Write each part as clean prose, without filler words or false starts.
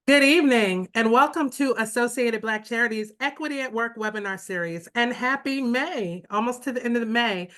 Good evening, and welcome to Associated Black Charities Equity at Work webinar series. And happy May, almost to the end of May.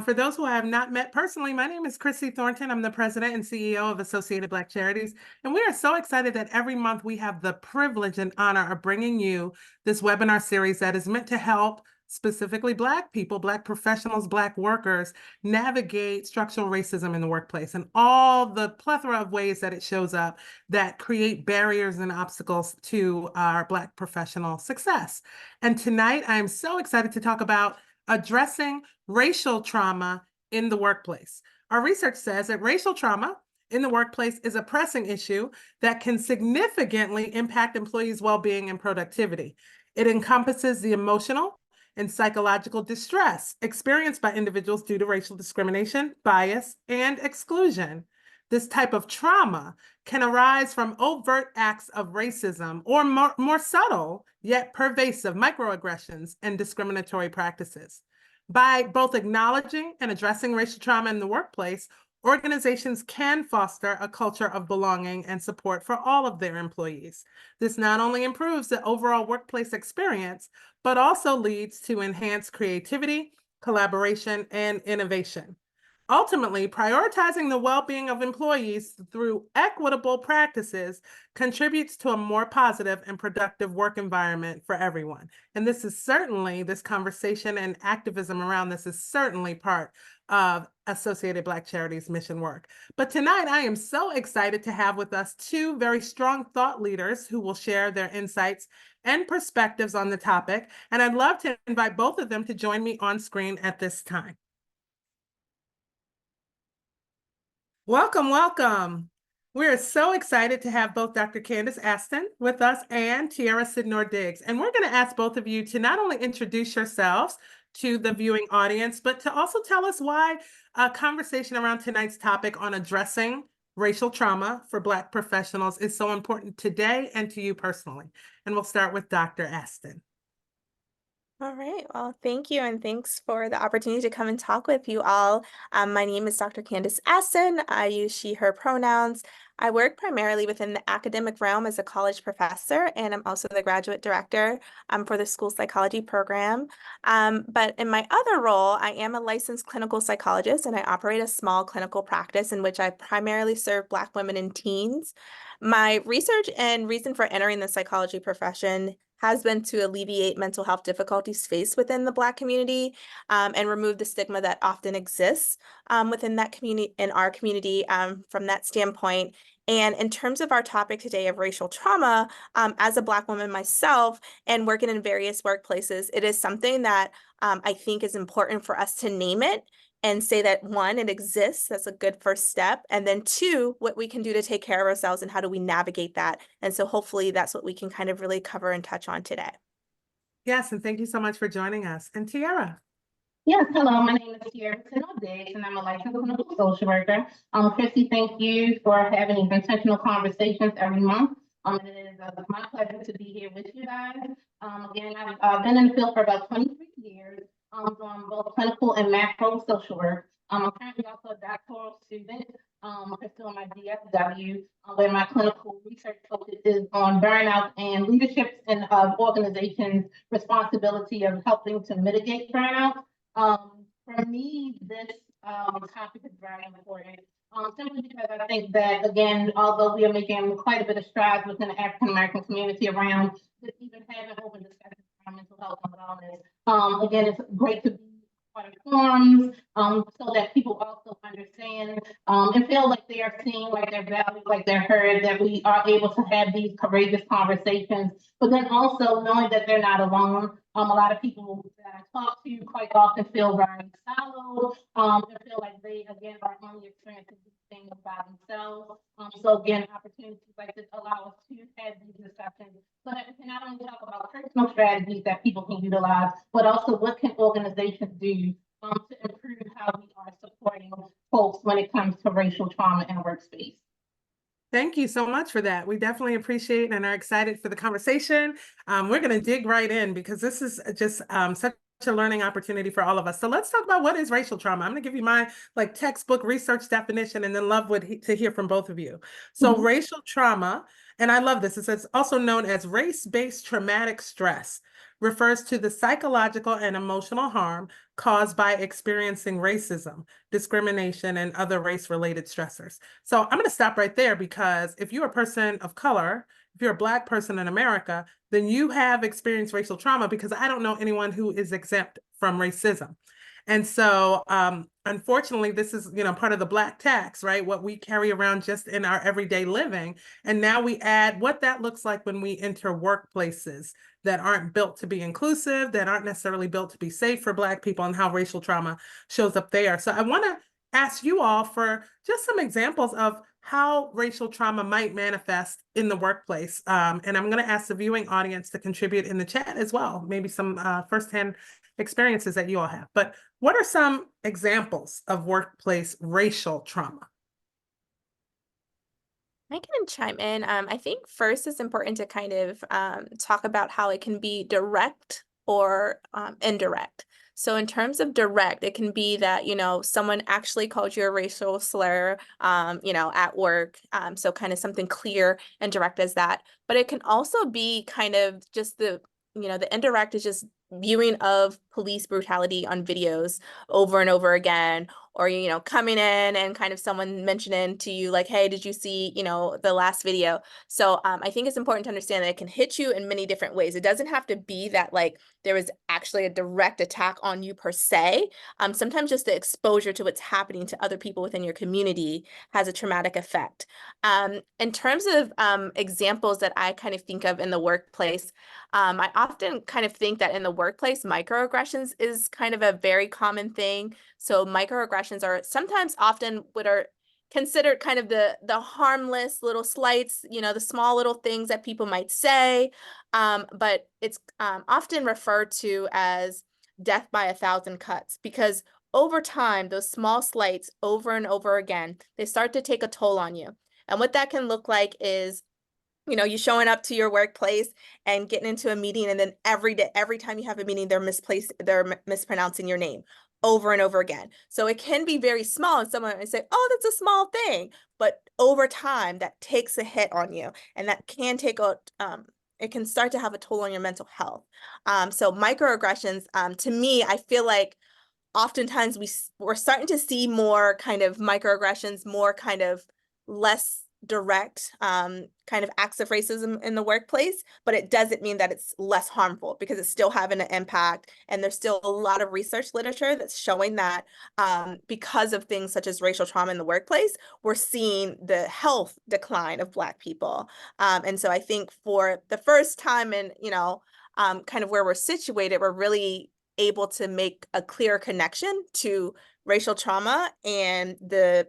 For those who I have not met personally, my name is Chrissy Thornton. I'm the president and CEO of Associated Black Charities. And we are so excited that every month we have the privilege and honor of bringing you this webinar series that is meant to help specifically Black people, Black professionals, Black workers, navigate structural racism in the workplace and all the plethora of ways that it shows up that create barriers and obstacles to our Black professional success. And tonight, I'm so excited to talk about addressing racial trauma in the workplace. Our research says that racial trauma in the workplace is a pressing issue that can significantly impact employees' well-being and productivity. It encompasses the emotional and psychological distress experienced by individuals due to racial discrimination, bias, and exclusion. This type of trauma can arise from overt acts of racism or more subtle yet pervasive microaggressions and discriminatory practices. By both acknowledging and addressing racial trauma in the workplace, organizations can foster a culture of belonging and support for all of their employees. This not only improves the overall workplace experience, but also leads to enhanced creativity, collaboration, and innovation. Ultimately, prioritizing the well-being of employees through equitable practices contributes to a more positive and productive work environment for everyone. And this conversation and activism around this is certainly part of Associated Black Charities mission work. But tonight, I am so excited to have with us two very strong thought leaders who will share their insights and perspectives on the topic. And I'd love to invite both of them to join me on screen at this time. Welcome, welcome. We're so excited to have both Dr. Candace Aston with us and Tiara Sydnor Diggs. And we're going to ask both of you to not only introduce yourselves to the viewing audience, but to also tell us why a conversation around tonight's topic on addressing racial trauma for Black professionals is so important today and to you personally. And we'll start with Dr. Aston. All right. Well, thank you. And thanks for the opportunity to come and talk with you all. My name is Dr. Candace Aston. I use she, her pronouns. I work primarily within the academic realm as a college professor, and I'm also the graduate director for the school psychology program. But in my other role, I am a licensed clinical psychologist, and I operate a small clinical practice in which I primarily serve Black women and teens. My research and reason for entering the psychology profession has been to alleviate mental health difficulties faced within the Black community and remove the stigma that often exists within that community, in our community from that standpoint. And in terms of our topic today of racial trauma, as a Black woman myself and working in various workplaces, it is something that I think is important for us to name it and say that one, it exists. That's a good first step. And then two, what we can do to take care of ourselves and how do we navigate that. And so hopefully that's what we can kind of really cover and touch on today. Yes, and thank you so much for joining us. And Tiara. Yes, hello, my name is Tiara Sydnor Diggs, and I'm a licensed clinical social worker. Chrissy, thank you for having these intentional conversations every month. It is my pleasure to be here with you guys. Again, I've been in the field for about 23 years, doing both clinical and macro social work. I'm currently also a doctoral student, pursuing my DSW, where my clinical research focus is on burnout and leadership and organizations' responsibility of helping to mitigate burnout. For me, this topic is very important, simply because I think that, again, although we are making quite a bit of strides within the African American community around just even having open discussions around mental health and wellness, again, it's great to be part of forums so that people also understand and feel like they are seen, like they're valued, like they're heard, that we are able to have these courageous conversations, but then also knowing that they're not alone. A lot of people that I talk to quite often feel very siloed and feel like they, again, are only experiencing these things by themselves. So again, opportunities like this allow us to have these discussions so that we can not only talk about personal strategies that people can utilize, but also what can organizations do to improve how we are supporting folks when it comes to racial trauma in a workspace. Thank you so much for that. We definitely appreciate and are excited for the conversation. We're going to dig right in because this is just such a learning opportunity for all of us. So let's talk about what is racial trauma. I'm going to give you my textbook research definition and then love to hear from both of you. So racial trauma, and I love this, it's also known as race-based traumatic stress, refers to the psychological and emotional harm caused by experiencing racism, discrimination, and other race-related stressors. So I'm going to stop right there because if you're a person of color, if you're a Black person in America, then you have experienced racial trauma because I don't know anyone who is exempt from racism. And so, unfortunately, this is, part of the Black tax, right? What we carry around just in our everyday living. And now we add what that looks like when we enter workplaces that aren't built to be inclusive, that aren't necessarily built to be safe for Black people, and how racial trauma shows up there. So I want to ask you all for just some examples of how racial trauma might manifest in the workplace. And I'm going to ask the viewing audience to contribute in the chat as well, maybe some firsthand experiences that you all have. But what are some examples of workplace racial trauma? I can chime in. I think first it's important to kind of talk about how it can be direct or indirect. So in terms of direct, it can be that, someone actually called you a racial slur, at work. So kind of something clear and direct as that. But it can also be kind of just the indirect is just viewing of police brutality on videos over and over again, or, you know, coming in and kind of someone mentioning to you like, hey, did you see, you know, the last video? So I think it's important to understand that it can hit you in many different ways. It doesn't have to be that like there was actually a direct attack on you per se. Sometimes just the exposure to what's happening to other people within your community has a traumatic effect. In terms of examples that I kind of think of in the workplace, I often kind of think that in the workplace, microaggressions is kind of a very common thing. So microaggressions are sometimes often what are considered kind of the harmless little slights, you know, the small little things that people might say, but it's often referred to as death by 1,000 cuts, because over time, those small slights over and over again, they start to take a toll on you. And what that can look like is, you know, you showing up to your workplace and getting into a meeting, and then every time you have a meeting, they're mispronouncing your name over and over again. So it can be very small, and someone might say, oh, that's a small thing. But over time, that takes a hit on you, and that can take it can start to have a toll on your mental health. So microaggressions, to me, I feel like oftentimes we're starting to see more kind of microaggressions, more kind of less direct kind of acts of racism in the workplace, but it doesn't mean that it's less harmful, because it's still having an impact. And there's still a lot of research literature that's showing that because of things such as racial trauma in the workplace, we're seeing the health decline of Black people. And so I think for the first time in, you know, kind of where we're situated, we're really able to make a clear connection to racial trauma and the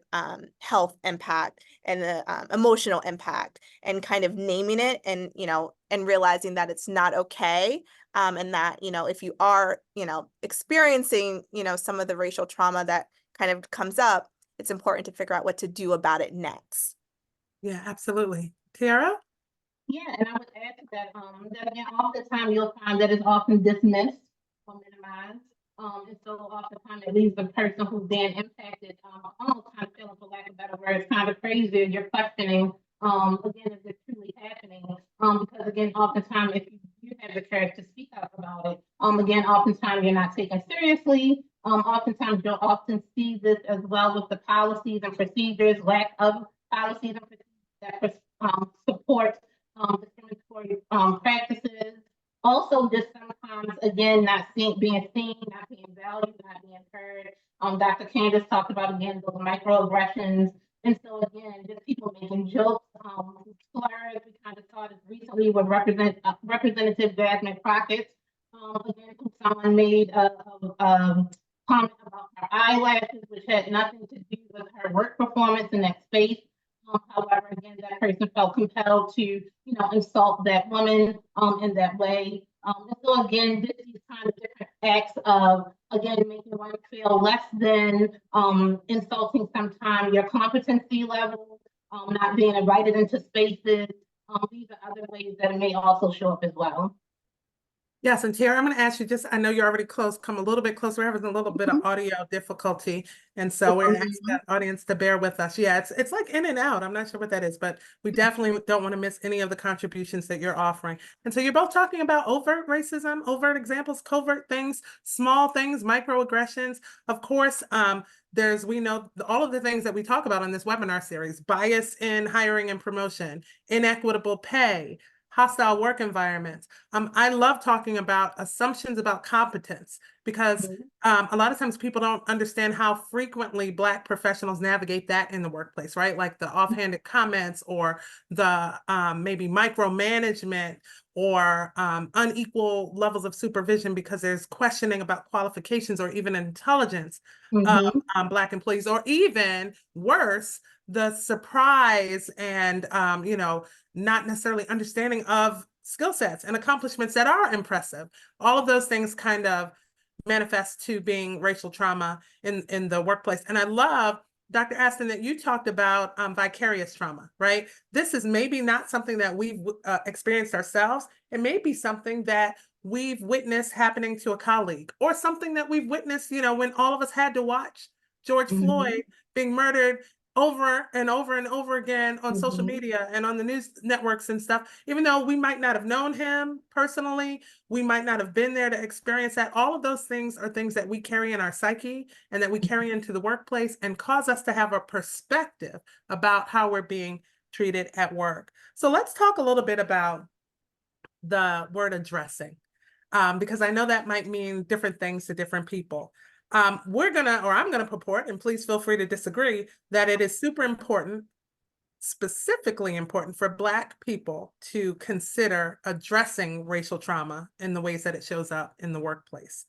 health impact and the emotional impact, and kind of naming it, and, you know, and realizing that it's not okay. And that, you know, if you are, you know, experiencing, you know, some of the racial trauma that kind of comes up, it's important to figure out what to do about it next. Yeah, absolutely. Tiara? Yeah, and I would add to that, that again, oftentimes you'll find that it's often dismissed or minimized. And so oftentimes it leaves the person who's being impacted, almost kind of feeling, for lack of better words, kind of crazy. You're questioning, again, is it truly happening? Because again, oftentimes if you have the courage to speak up about it, again, oftentimes you're not taken seriously. Oftentimes you'll often see this as well with the policies and procedures, lack of policies and procedures that support discriminatory practices. Also, just sometimes, again, being seen, not being valued, not being heard. Dr. Candace talked about, again, those microaggressions. And so, again, just people making jokes, slurs. We kind of saw this recently with Representative Jasmine Crockett. Again, someone made a comment about her eyelashes, which had nothing to do with her work performance in that space. However, again, that person felt compelled to, you know, insult that woman in that way. And so again, these kind of different acts of, again, making one feel less than, insulting sometimes your competency level, not being invited into spaces. These are other ways that it may also show up as well. Yes, and Tiara, I'm going to ask you, just, I know you're already close, come a little bit closer. We're having a little bit of audio difficulty. And so we're asking the audience to bear with us. Yeah, it's like in and out. I'm not sure what that is, but we definitely don't want to miss any of the contributions that you're offering. And so you're both talking about overt racism, overt examples, covert things, small things, microaggressions. Of course, we know all of the things that we talk about in this webinar series: bias in hiring and promotion, inequitable pay, hostile work environments. I love talking about assumptions about competence, because a lot of times people don't understand how frequently Black professionals navigate that in the workplace, right? Like the offhanded comments, or the maybe micromanagement, or unequal levels of supervision because there's questioning about qualifications or even intelligence of Black employees, or even worse, the surprise and, you know, not necessarily understanding of skill sets and accomplishments that are impressive. All of those things kind of manifest to being racial trauma in the workplace. And I love, Dr. Aston, that you talked about vicarious trauma, right? This is maybe not something that we've experienced ourselves. It may be something that we've witnessed happening to a colleague, or something that we've witnessed, you know, when all of us had to watch George Floyd being murdered over and over and over again on social Mhm. media and on the news networks and stuff, even though we might not have known him personally, we might not have been there to experience that. All of those things are things that we carry in our psyche and that we carry into the workplace and cause us to have a perspective about how we're being treated at work. So let's talk a little bit about the word addressing, because I know that might mean different things to different people. I'm gonna purport, and please feel free to disagree, that it is super important, specifically important for Black people to consider addressing racial trauma in the ways that it shows up in the workplace.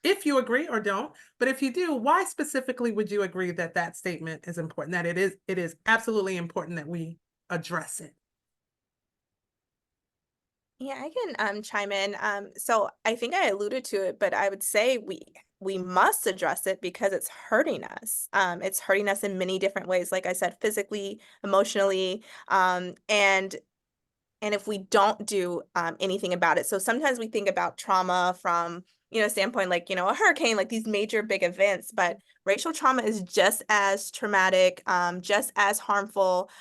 If you agree or don't, but if you do, why specifically would you agree that that statement is important, that it is absolutely important that we address it? Yeah, I can chime in. So I think I alluded to it, but I would say we must address it because it's hurting us. It's hurting us in many different ways, like I said, physically, emotionally, and if we don't do anything about it. So sometimes we think about trauma from, standpoint like, a hurricane, like these major big events, but racial trauma is just as traumatic, just as harmful,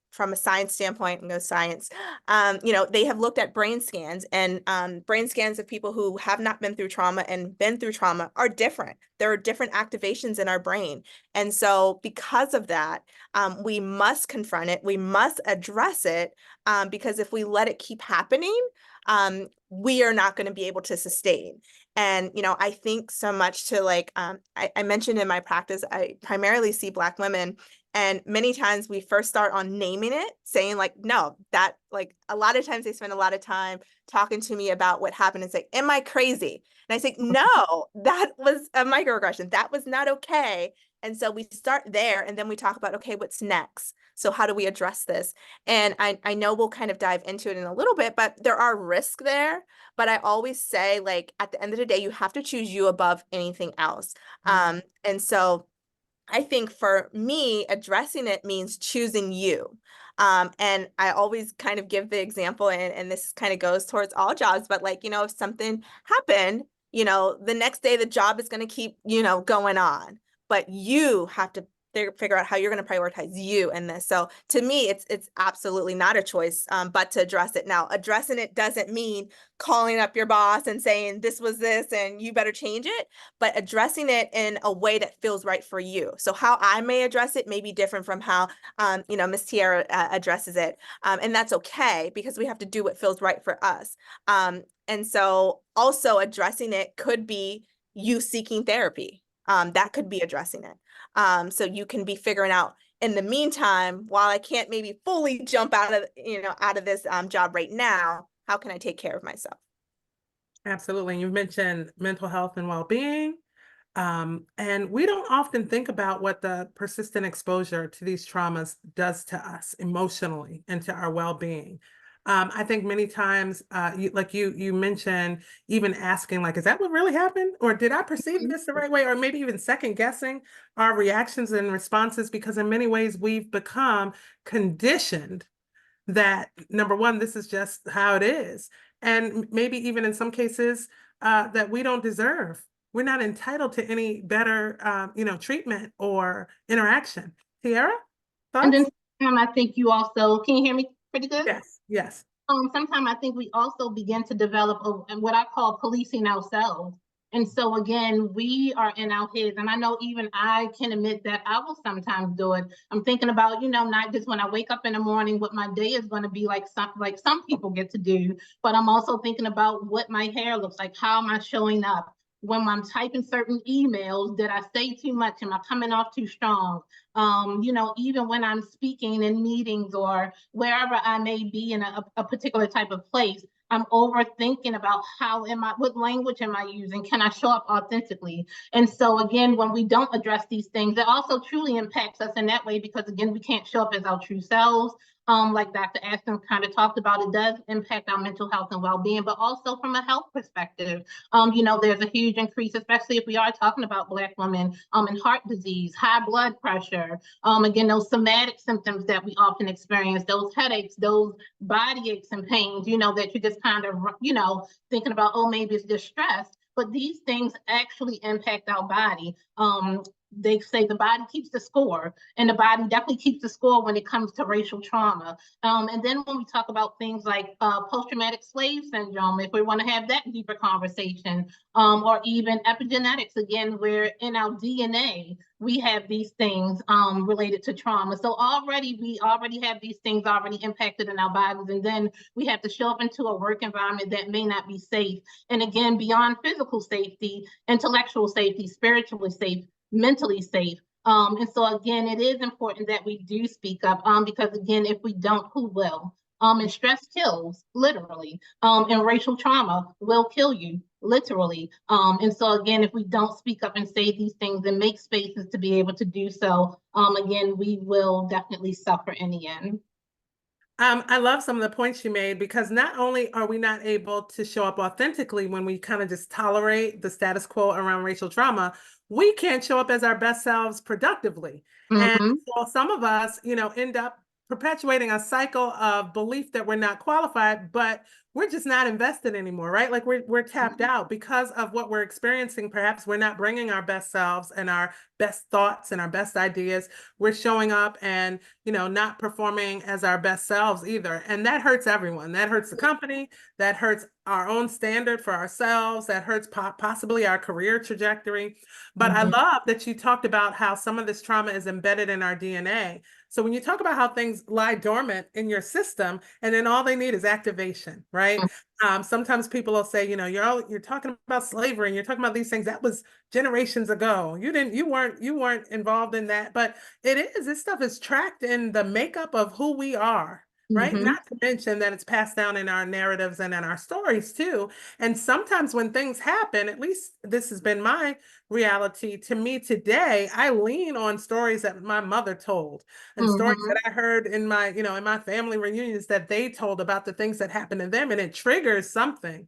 from a science standpoint, and go science, they have looked at brain scans, and brain scans of people who have not been through trauma and been through trauma are different. There are different activations in our brain. And so because of that, we must confront it. We must address it, because if we let it keep happening, we are not going to be able to sustain. And, I think so much to like, I mentioned in my practice, I primarily see Black women. And many times we first start on naming it, saying like, no, that like a lot of times they spend a lot of time talking to me about what happened and say, am I crazy? And I say, no, that was a microaggression. That was not okay. And so we start there and then we talk about, okay, what's next? So how do we address this? And I know we'll kind of dive into it in a little bit, but there are risks there. But I always say, like, at the end of the day, you have to choose you above anything else. And so I think for me, addressing it means choosing you. And I always kind of give the example, and this kind of goes towards all jobs, but like, if something happened, the next day the job is going to keep, going on, but you have to figure out how you're going to prioritize you in this. So to me, it's absolutely not a choice, but to address it. Now, addressing it doesn't mean calling up your boss and saying this was this and you better change it, but addressing it in a way that feels right for you. So how I may address it may be different from how, Ms. Tiara addresses it. And that's okay, because we have to do what feels right for us. And so also addressing it could be you seeking therapy. That could be addressing it. So you can be figuring out, in the meantime, while I can't maybe fully jump out of this job right now, how can I take care of myself? Absolutely. You mentioned mental health and well-being. And we don't often think about what the persistent exposure to these traumas does to us emotionally and to our well-being. I think many times, you mentioned, even asking, like, is that what really happened? Or did I perceive this the right way? Or maybe even second guessing our reactions and responses, because in many ways we've become conditioned that, number one, this is just how it is. And maybe even in some cases, that we don't deserve. We're not entitled to any better, treatment or interaction. Tiara, And then thoughts? I think you also, can you hear me pretty good? Yes, yes. Sometimes I think we also begin to develop what I call policing ourselves. And so again, we are in our heads, and I know even I can admit that I will sometimes do it. I'm thinking about, not just when I wake up in the morning, what my day is going to be like some people get to do, but I'm also thinking about what my hair looks like, how am I showing up? When I'm typing certain emails, did I say too much? Am I coming off too strong? Even when I'm speaking in meetings or wherever I may be in a particular type of place, I'm overthinking about what language am I using? Can I show up authentically? And so again, when we don't address these things, it also truly impacts us in that way, because again, we can't show up as our true selves. Like Dr. Ashton kind of talked about, it does impact our mental health and well-being, but also from a health perspective. There's a huge increase, especially if we are talking about Black women, in heart disease, high blood pressure, again, those somatic symptoms that we often experience, those headaches, those body aches and pains, that you just kind of, thinking about, oh, maybe it's just stress. But these things actually impact our body. they say the body keeps the score, and the body definitely keeps the score when it comes to racial trauma. And then when we talk about things like post-traumatic slave syndrome, if we want to have that deeper conversation, or even epigenetics, again, where in our DNA, we have these things related to trauma. So we already have these things already impacted in our bodies. And then we have to show up into a work environment that may not be safe. And again, beyond physical safety, intellectual safety, spiritually safe, mentally safe. And so again, it is important that we do speak up, because again, if we don't, who will? And stress kills, literally. And racial trauma will kill you, literally. And so again, if we don't speak up and say these things and make spaces to be able to do so, again, we will definitely suffer in the end. I love some of the points you made, because not only are we not able to show up authentically when we kind of just tolerate the status quo around racial trauma, we can't show up as our best selves productively. And so some of us, end up perpetuating a cycle of belief that we're not qualified, but we're just not invested anymore, right? Like we're tapped out because of what we're experiencing. Perhaps we're not bringing our best selves and our best thoughts and our best ideas. We're showing up and, not performing as our best selves either. And that hurts everyone. That hurts the company. That hurts our own standard for ourselves. That hurts possibly our career trajectory. But I love that you talked about how some of this trauma is embedded in our DNA. So when you talk about how things lie dormant in your system, and then all they need is activation, right? Sometimes people will say, you're talking about slavery and you're talking about these things that was generations ago. You weren't involved in that, but this stuff is tracked in the makeup of who we are. Right? Not to mention that it's passed down in our narratives and in our stories too. And sometimes when things happen, at least this has been my reality to me today, I lean on stories that my mother told and stories that I heard in my, in my family reunions that they told about the things that happened to them. And it triggers something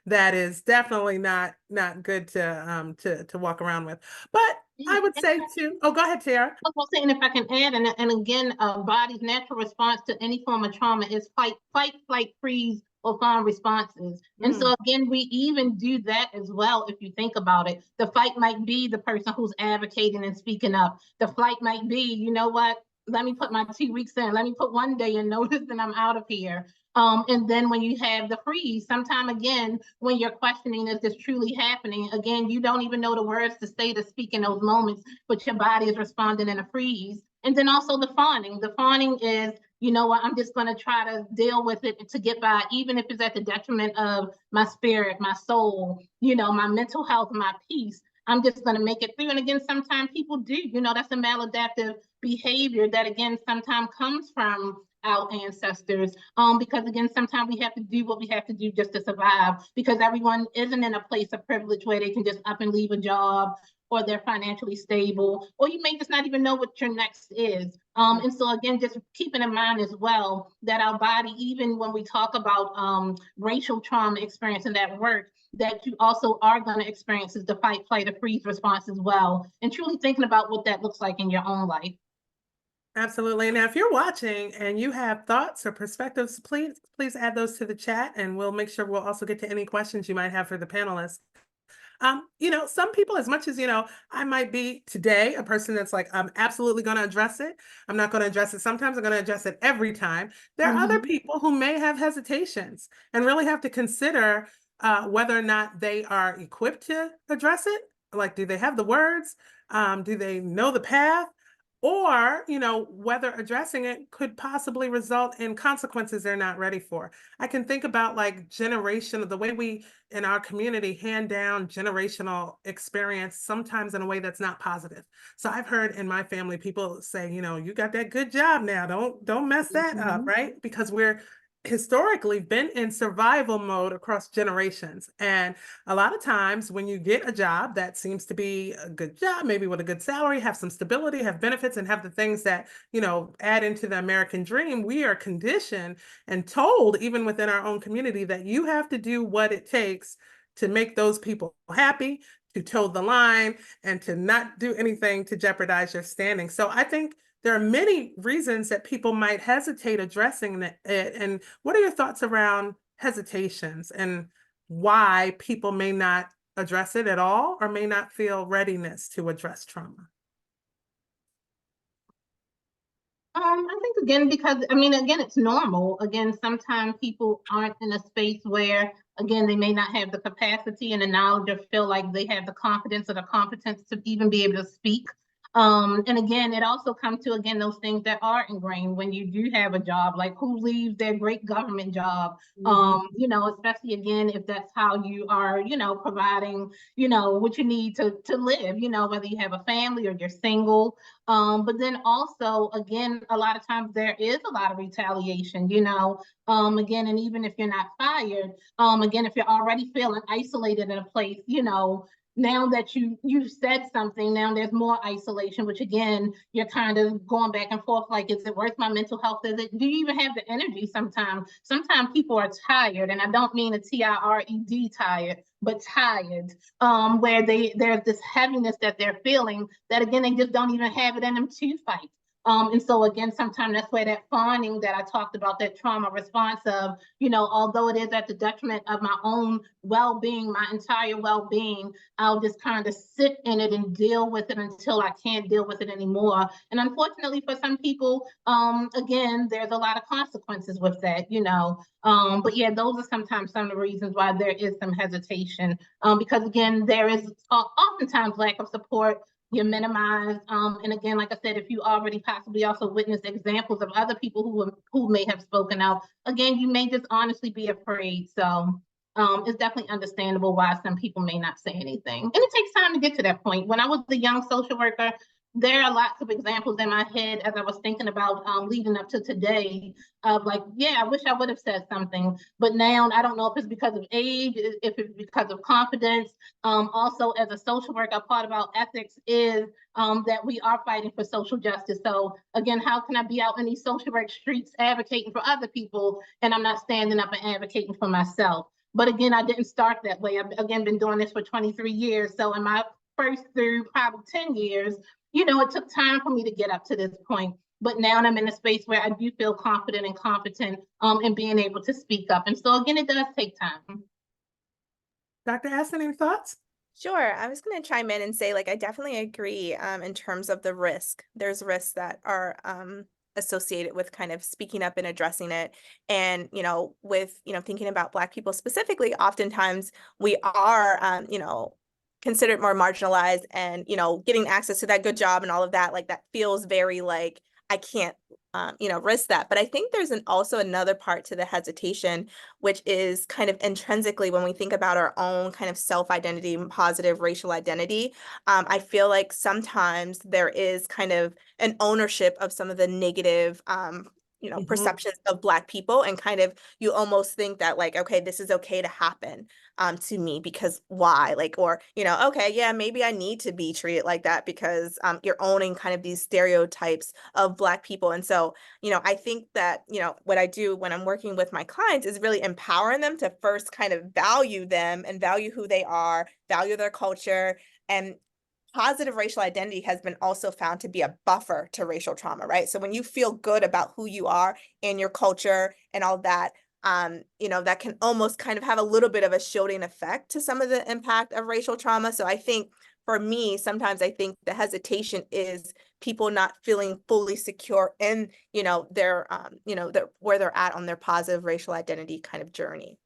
that is definitely not good to walk around with. But I would say too, oh, go ahead, Tiara. I was saying, if I can add, and again, body's natural response to any form of trauma is fight, flight, freeze, or fawn responses. And so again, we even do that as well. If you think about it, the fight might be the person who's advocating and speaking up. The flight might be, you know what? Let me put my 2 weeks in. Let me put 1 day in notice, and I'm out of here. And then when you have the freeze, sometime again, when you're questioning, is this truly happening? Again, you don't even know the words to say to speak in those moments, but your body is responding in a freeze. And then also the fawning. The fawning is, you know what, I'm just going to try to deal with it to get by, even if it's at the detriment of my spirit, my soul, my mental health, my peace. I'm just going to make it through. And again, sometimes people do, that's a maladaptive behavior that, again, sometimes comes from our ancestors, because again, sometimes we have to do what we have to do just to survive, because everyone isn't in a place of privilege where they can just up and leave a job, or they're financially stable, or you may just not even know what your next is. And so again, just keeping in mind as well that our body, even when we talk about racial trauma experience and that work, that you also are going to experience is the fight, flight, or freeze response as well, and truly thinking about what that looks like in your own life. Absolutely. Now, if you're watching and you have thoughts or perspectives, please add those to the chat, and we'll make sure we'll also get to any questions you might have for the panelists. Some people, as much as, I might be today a person that's like, I'm absolutely going to address it. I'm not going to address it. Sometimes I'm going to address it every time. There are other people who may have hesitations and really have to consider whether or not they are equipped to address it. Like, do they have the words? Do they know the path? Or, whether addressing it could possibly result in consequences they're not ready for. I can think about like the way we in our community hand down generational experience, sometimes in a way that's not positive. So I've heard in my family, people say, you got that good job now. Don't mess that up, right? Because we're historically been in survival mode across generations. And a lot of times when you get a job that seems to be a good job, maybe with a good salary, have some stability, have benefits, and have the things that, add into the American dream, we are conditioned and told, even within our own community, that you have to do what it takes to make those people happy, to toe the line, and to not do anything to jeopardize your standing. So I think there are many reasons that people might hesitate addressing it. And what are your thoughts around hesitations and why people may not address it at all, or may not feel readiness to address trauma? I think again, because I mean, again, it's normal. Again, sometimes people aren't in a space where, again, they may not have the capacity and the knowledge or feel like they have the confidence or the competence to even be able to speak. And again, it also comes to, again, those things that are ingrained when you do have a job, like who leaves their great government job, you know, especially again, if that's how you are, you know, providing, you know, what you need to live, you know, whether you have a family or you're single. But then also, again, a lot of times there is a lot of retaliation, you know, again, and even if you're not fired, again, if you're already feeling isolated in a place, you know, now that you said something, now there's more isolation, which again, you're kind of going back and forth, like, is it worth my mental health? Is it, do you even have the energy sometimes? Sometimes people are tired, and I don't mean a T-I-R-E-D tired, but tired, where there's this heaviness that they're feeling that again, they just don't even have it in them to fight. And so again, sometimes that's where that fawning that I talked about, that trauma response of, you know, although it is at the detriment of my own well-being, my entire well-being, I'll just kind of sit in it and deal with it until I can't deal with it anymore. And unfortunately for some people, again, there's a lot of consequences with that, you know. But yeah, those are sometimes some of the reasons why there is some hesitation, because again, there is oftentimes lack of support. You're minimized. And again, like I said, if you already possibly also witnessed examples of other people who may have spoken out, again, you may just honestly be afraid. So it's definitely understandable why some people may not say anything. And it takes time to get to that point. When I was a young social worker, there are lots of examples in my head as I was thinking about leading up to today of like, yeah, I wish I would have said something. But now I don't know if it's because of age, if it's because of confidence. Also, as a social worker, part about ethics is that we are fighting for social justice. So again, how can I be out in these social work streets advocating for other people and I'm not standing up and advocating for myself? But again, I didn't start that way. I've again been doing this for 23 years. So in my first through probably 10 years, you know, it took time for me to get up to this point. But now I'm in a space where I do feel confident and competent in being able to speak up. And so again, it does take time. Dr. Aston, any thoughts? Sure. I was going to chime in and say, like, I definitely agree in terms of the risk. There's risks that are associated with kind of speaking up and addressing it. And, you know, with, you know, thinking about Black people specifically, oftentimes we are, you know, considered more marginalized and, you know, getting access to that good job and all of that, like that feels very like, I can't, you know, risk that. But I think there's also another part to the hesitation, which is kind of intrinsically when we think about our own kind of self-identity, positive racial identity. I feel like sometimes there is kind of an ownership of some of the negative, you know, perceptions of Black people, and kind of you almost think that like, okay, this is okay to happen to me because why? Like, or, you know, okay, yeah, maybe I need to be treated like that because you're owning kind of these stereotypes of Black people. And so, you know, I think that, you know, what I do when I'm working with my clients is really empowering them to first kind of value them and value who they are, value their culture. And positive racial identity has been also found to be a buffer to racial trauma, right? So when you feel good about who you are and your culture and all that, you know, that can almost kind of have a little bit of a shielding effect to some of the impact of racial trauma. So I think for me, sometimes I think the hesitation is people not feeling fully secure in, you know, their, you know, where they're at on their positive racial identity kind of journey.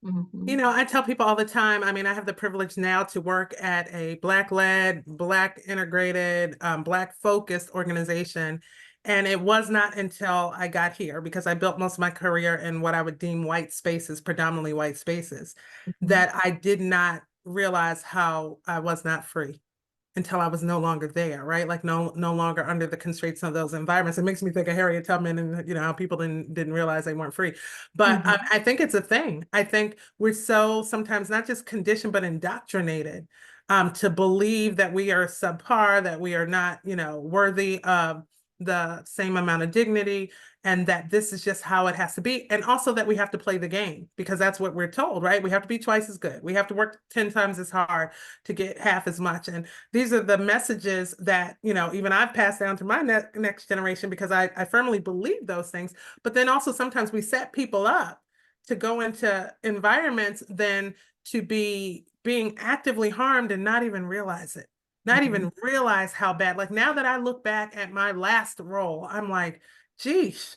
You know, I tell people all the time, I mean, I have the privilege now to work at a Black-led, Black integrated, Black-focused organization. And it was not until I got here, because I built most of my career in what I would deem white spaces, predominantly white spaces, that I did not realize how I was not free until I was no longer there, right? Like no longer under the constraints of those environments. It makes me think of Harriet Tubman and, you know, how people didn't realize they weren't free. But I think it's a thing. I think we're so sometimes not just conditioned, but indoctrinated to believe that we are subpar, that we are not, you know, worthy of the same amount of dignity, and that this is just how it has to be. And also that we have to play the game, because that's what we're told, right? We have to be twice as good. We have to work 10 times as hard to get half as much. And these are the messages that, you know, even I've passed down to my next generation, because I firmly believe those things. But then also sometimes we set people up to go into environments then to be being actively harmed and not even realize it. Not even realize how bad. Like now that I look back at my last role, I'm like, geesh,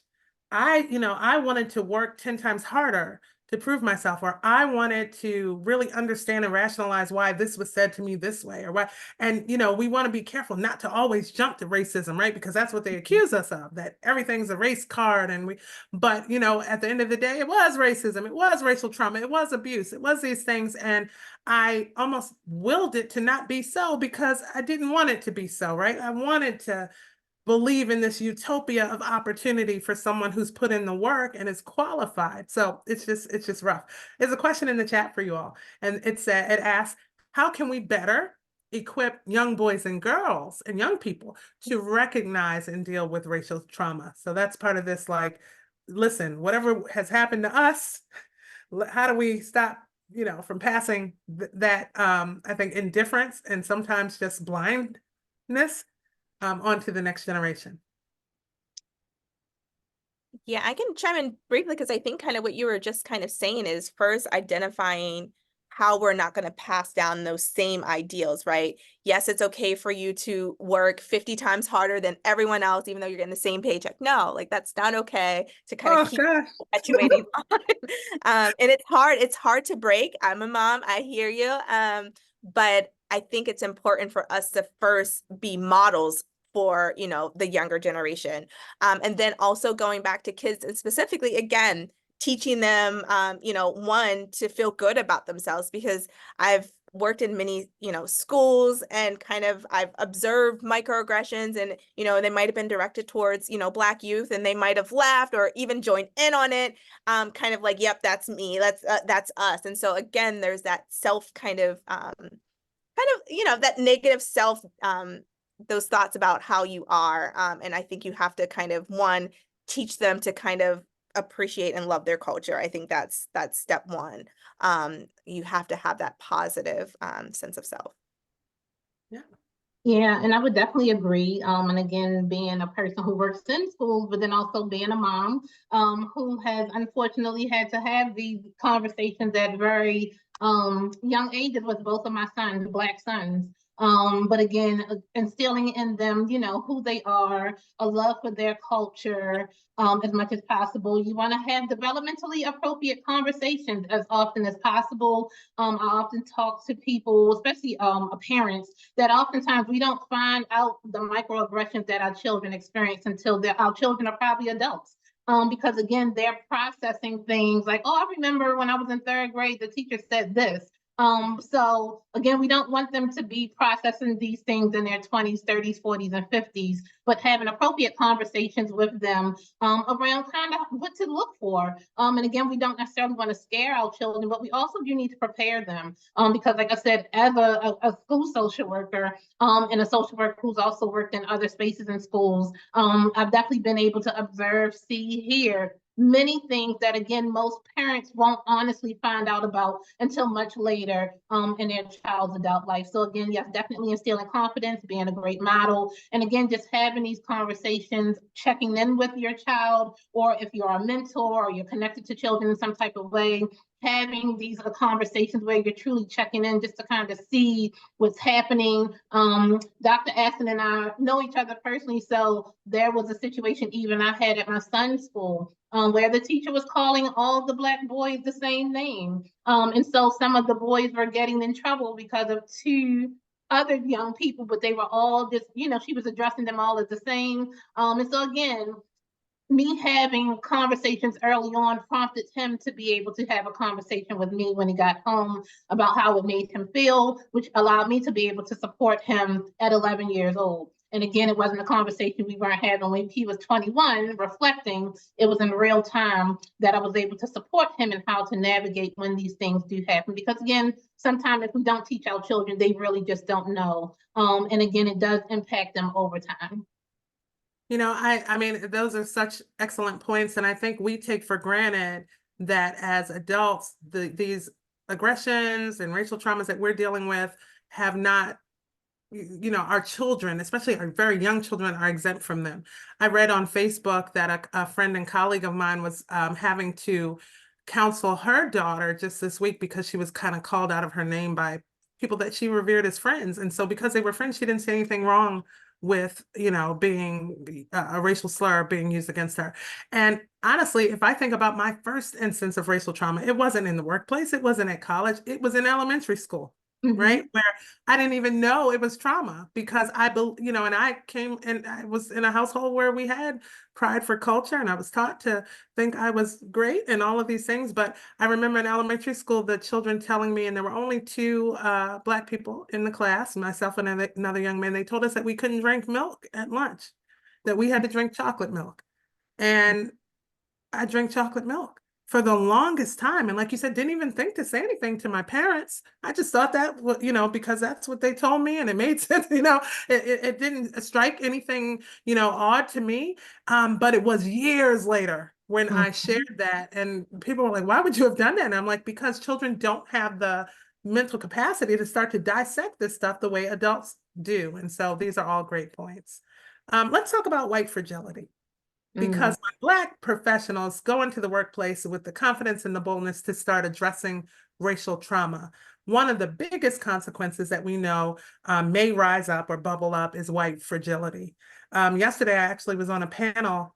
I wanted to work 10 times harder to prove myself, or I wanted to really understand and rationalize why this was said to me this way, or why. And, we want to be careful not to always jump to racism, right? Because that's what they accuse us of, that everything's a race card. But, at the end of the day, it was racism, it was racial trauma, it was abuse, it was these things. And I almost willed it to not be so because I didn't want it to be so, right? I wanted to believe in this utopia of opportunity for someone who's put in the work and is qualified. So it's just rough. There's a question in the chat for you all, and it asks, how can we better equip young boys and girls and young people to recognize and deal with racial trauma? So that's part of this, like, listen, whatever has happened to us, how do we stop, from passing that, I think, indifference and sometimes just blindness on to the next generation. Yeah, I can chime in briefly because I think kind of what you were just kind of saying is first identifying how we're not going to pass down those same ideals, right? Yes, it's okay for you to work 50 times harder than everyone else, even though you're getting the same paycheck. No, like that's not okay to kind of keep perpetuating on. And it's hard to break. I'm a mom, I hear you. But I think it's important for us to first be models for, the younger generation. And then also going back to kids and specifically, again, teaching them, one, to feel good about themselves, because I've worked in many, schools and kind of I've observed microaggressions and, they might have been directed towards, Black youth, and they might have laughed or even joined in on it. Kind of like, yep, that's me. That's us. And so again, there's that self kind of, that negative self, those thoughts about how you are. And I think you have to kind of, one, teach them to kind of appreciate and love their culture. I think that's step one. You have to have that positive sense of self. Yeah, and I would definitely agree. And again, being a person who works in schools, but then also being a mom who has unfortunately had to have these conversations at very young ages with both of my sons, Black sons. But again, instilling in them, who they are, a love for their culture, as much as possible. You want to have developmentally appropriate conversations as often as possible. I often talk to people, especially parents, that oftentimes we don't find out the microaggressions that our children experience until our children are probably adults. Because again, they're processing things like, oh, I remember when I was in 3rd grade, the teacher said this. So again, we don't want them to be processing these things in their 20s, 30s, 40s, and 50s, but having appropriate conversations with them around kind of what to look for. And again, we don't necessarily want to scare our children, but we also do need to prepare them. Because like I said, as a school social worker and a social worker who's also worked in other spaces in schools, I've definitely been able to observe, see, hear many things that, again, most parents won't honestly find out about until much later in their child's adult life. So again, yes, definitely instilling confidence, being a great model. And again, just having these conversations, checking in with your child, or if you're a mentor or you're connected to children in some type of way, having these conversations where you're truly checking in just to kind of see what's happening. Dr. Aston and I know each other personally, so there was a situation even I had at my son's school where the teacher was calling all the Black boys the same name. And so some of the boys were getting in trouble because of 2 other young people, but they were all just, she was addressing them all as the same. And so again, me having conversations early on prompted him to be able to have a conversation with me when he got home about how it made him feel, which allowed me to be able to support him at 11 years old. And again, it wasn't a conversation we weren't having when he was 21, reflecting. It was in real time that I was able to support him in how to navigate when these things do happen. Because again, sometimes if we don't teach our children, they really just don't know. And again, it does impact them over time. I mean, those are such excellent points. And I think we take for granted that as adults, these aggressions and racial traumas that we're dealing with have not, our children, especially our very young children, are exempt from them. I read on Facebook that a friend and colleague of mine was having to counsel her daughter just this week because she was kind of called out of her name by people that she revered as friends. And so because they were friends, she didn't say anything wrong with, you know, being a racial slur being used against her. And honestly, if I think about my first instance of racial trauma, it wasn't in the workplace, it wasn't at college, it was in elementary school. Right, where I didn't even know it was trauma because you know, and I came and I was in a household where we had pride for culture, and I was taught to think I was great and all of these things. But I remember in elementary school, the children telling me, and there were only two Black people in the class, myself and another young man. They told us that we couldn't drink milk at lunch, that we had to drink chocolate milk, and I drank chocolate milk for the longest time. And like you said, didn't even think to say anything to my parents. I just thought that, you know, because that's what they told me and it made sense, you know, it didn't strike anything, you know, odd to me. But it was years later when I shared that and people were like, why would you have done that? And I'm like, because children don't have the mental capacity to start to dissect this stuff the way adults do. And so these are all great points. Let's talk about white fragility. Because when Black professionals go into the workplace with the confidence and the boldness to start addressing racial trauma, one of the biggest consequences that we know may rise up or bubble up is white fragility. Yesterday, I actually was on a panel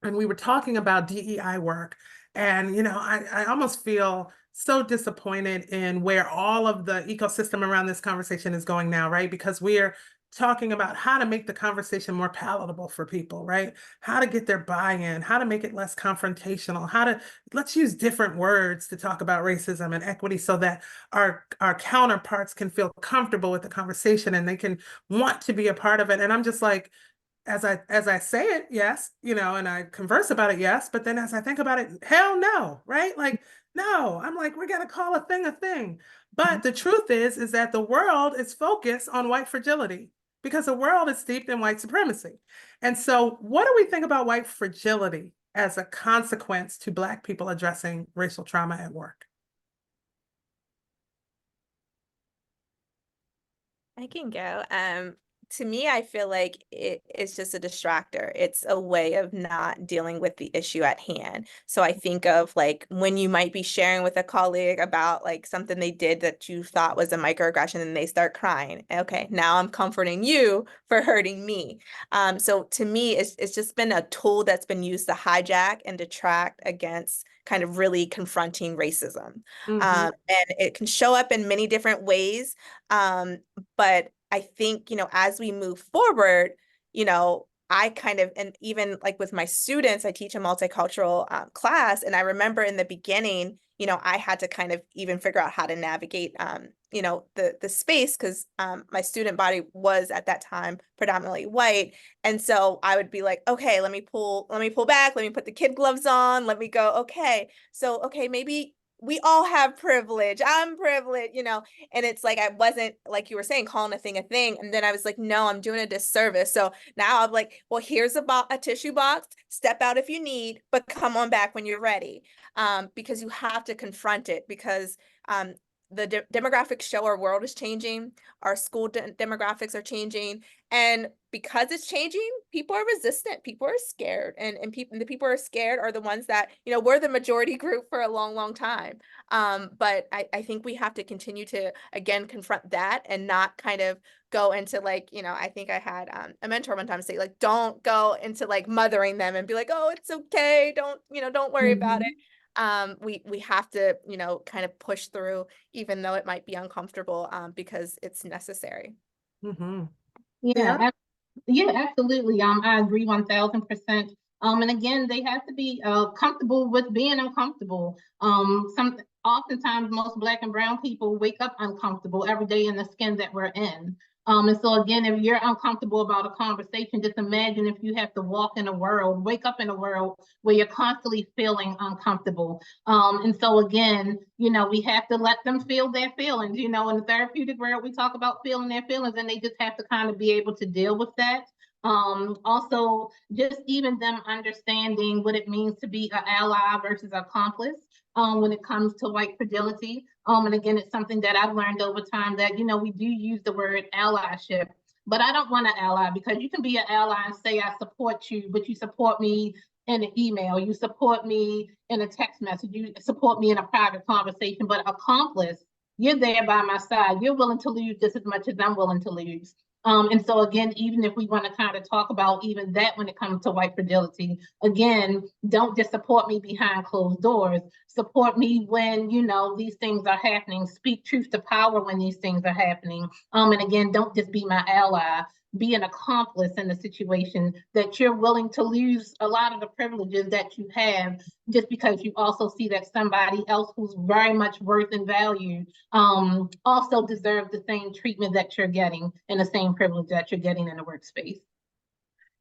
and we were talking about DEI work. And, you know, I almost feel so disappointed in where all of the ecosystem around this conversation is going now, right? Because we're talking about how to make the conversation more palatable for people, right? How to get their buy-in, how to make it less confrontational, let's use different words to talk about racism and equity so that our counterparts can feel comfortable with the conversation and they can want to be a part of it. And I'm just like, as I say it, yes, you know, and I converse about it, yes, but then as I think about it, hell no, right? Like, no, I'm like, we're gonna call a thing a thing. But the truth is that the world is focused on white fragility because the world is steeped in white supremacy. And so what do we think about white fragility as a consequence to Black people addressing racial trauma at work? I can go. To me, I feel like it's just a distractor. It's a way of not dealing with the issue at hand. So I think of like when you might be sharing with a colleague about like something they did that you thought was a microaggression and they start crying. Okay, now I'm comforting you for hurting me. So to me, it's just been a tool that's been used to hijack and detract against kind of really confronting racism. And it can show up in many different ways. But I think, you know, as we move forward, you know, I kind of, and even like with my students, I teach a multicultural class. And I remember in the beginning, you know, I had to kind of even figure out how to navigate, you know, the space because my student body was at that time predominantly white. And so I would be like, okay, let me pull back, let me put the kid gloves on, let me go, okay. So, okay, maybe we all have privilege. I'm privileged, you know, and it's like, I wasn't, like you were saying, calling a thing. And then I was like, no, I'm doing a disservice. So now I'm like, well, here's a tissue box, step out if you need, but come on back when you're ready. Because you have to confront it because the demographics show our world is changing, our school demographics are changing, and because it's changing, people are resistant, people are scared, and the people who are scared are the ones that, you know, we're the majority group for a long time. But I think we have to continue to again confront that and not kind of go into like, you know, I think I had a mentor one time say like, don't go into like mothering them and be like, oh, it's okay, don't worry about it. We have to, you know, kind of push through, even though it might be uncomfortable, because it's necessary. Yeah, yeah, absolutely. I agree 1000%. And again, they have to be comfortable with being uncomfortable. Oftentimes most Black and brown people wake up uncomfortable every day in the skin that we're in. And so again, if you're uncomfortable about a conversation, just imagine if you have to wake up in a world where you're constantly feeling uncomfortable. And so again, you know, we have to let them feel their feelings. You know, in the therapeutic world, we talk about feeling their feelings, and they just have to kind of be able to deal with that. Also, just even them understanding what it means to be an ally versus accomplice when it comes to white fragility. And again, it's something that I've learned over time that, you know, we do use the word allyship, but I don't want an ally because you can be an ally and say, I support you, but you support me in an email, you support me in a text message, you support me in a private conversation, but accomplice, you're there by my side. You're willing to lose just as much as I'm willing to lose. And so again, even if we want to kind of talk about even that when it comes to white fragility, again, don't just support me behind closed doors. Support me when, you know, these things are happening. Speak truth to power when these things are happening. And again, don't just be my ally. Be an accomplice in the situation that you're willing to lose a lot of the privileges that you have just because you also see that somebody else who's very much worth and value also deserve the same treatment that you're getting and the same privilege that you're getting in the workspace.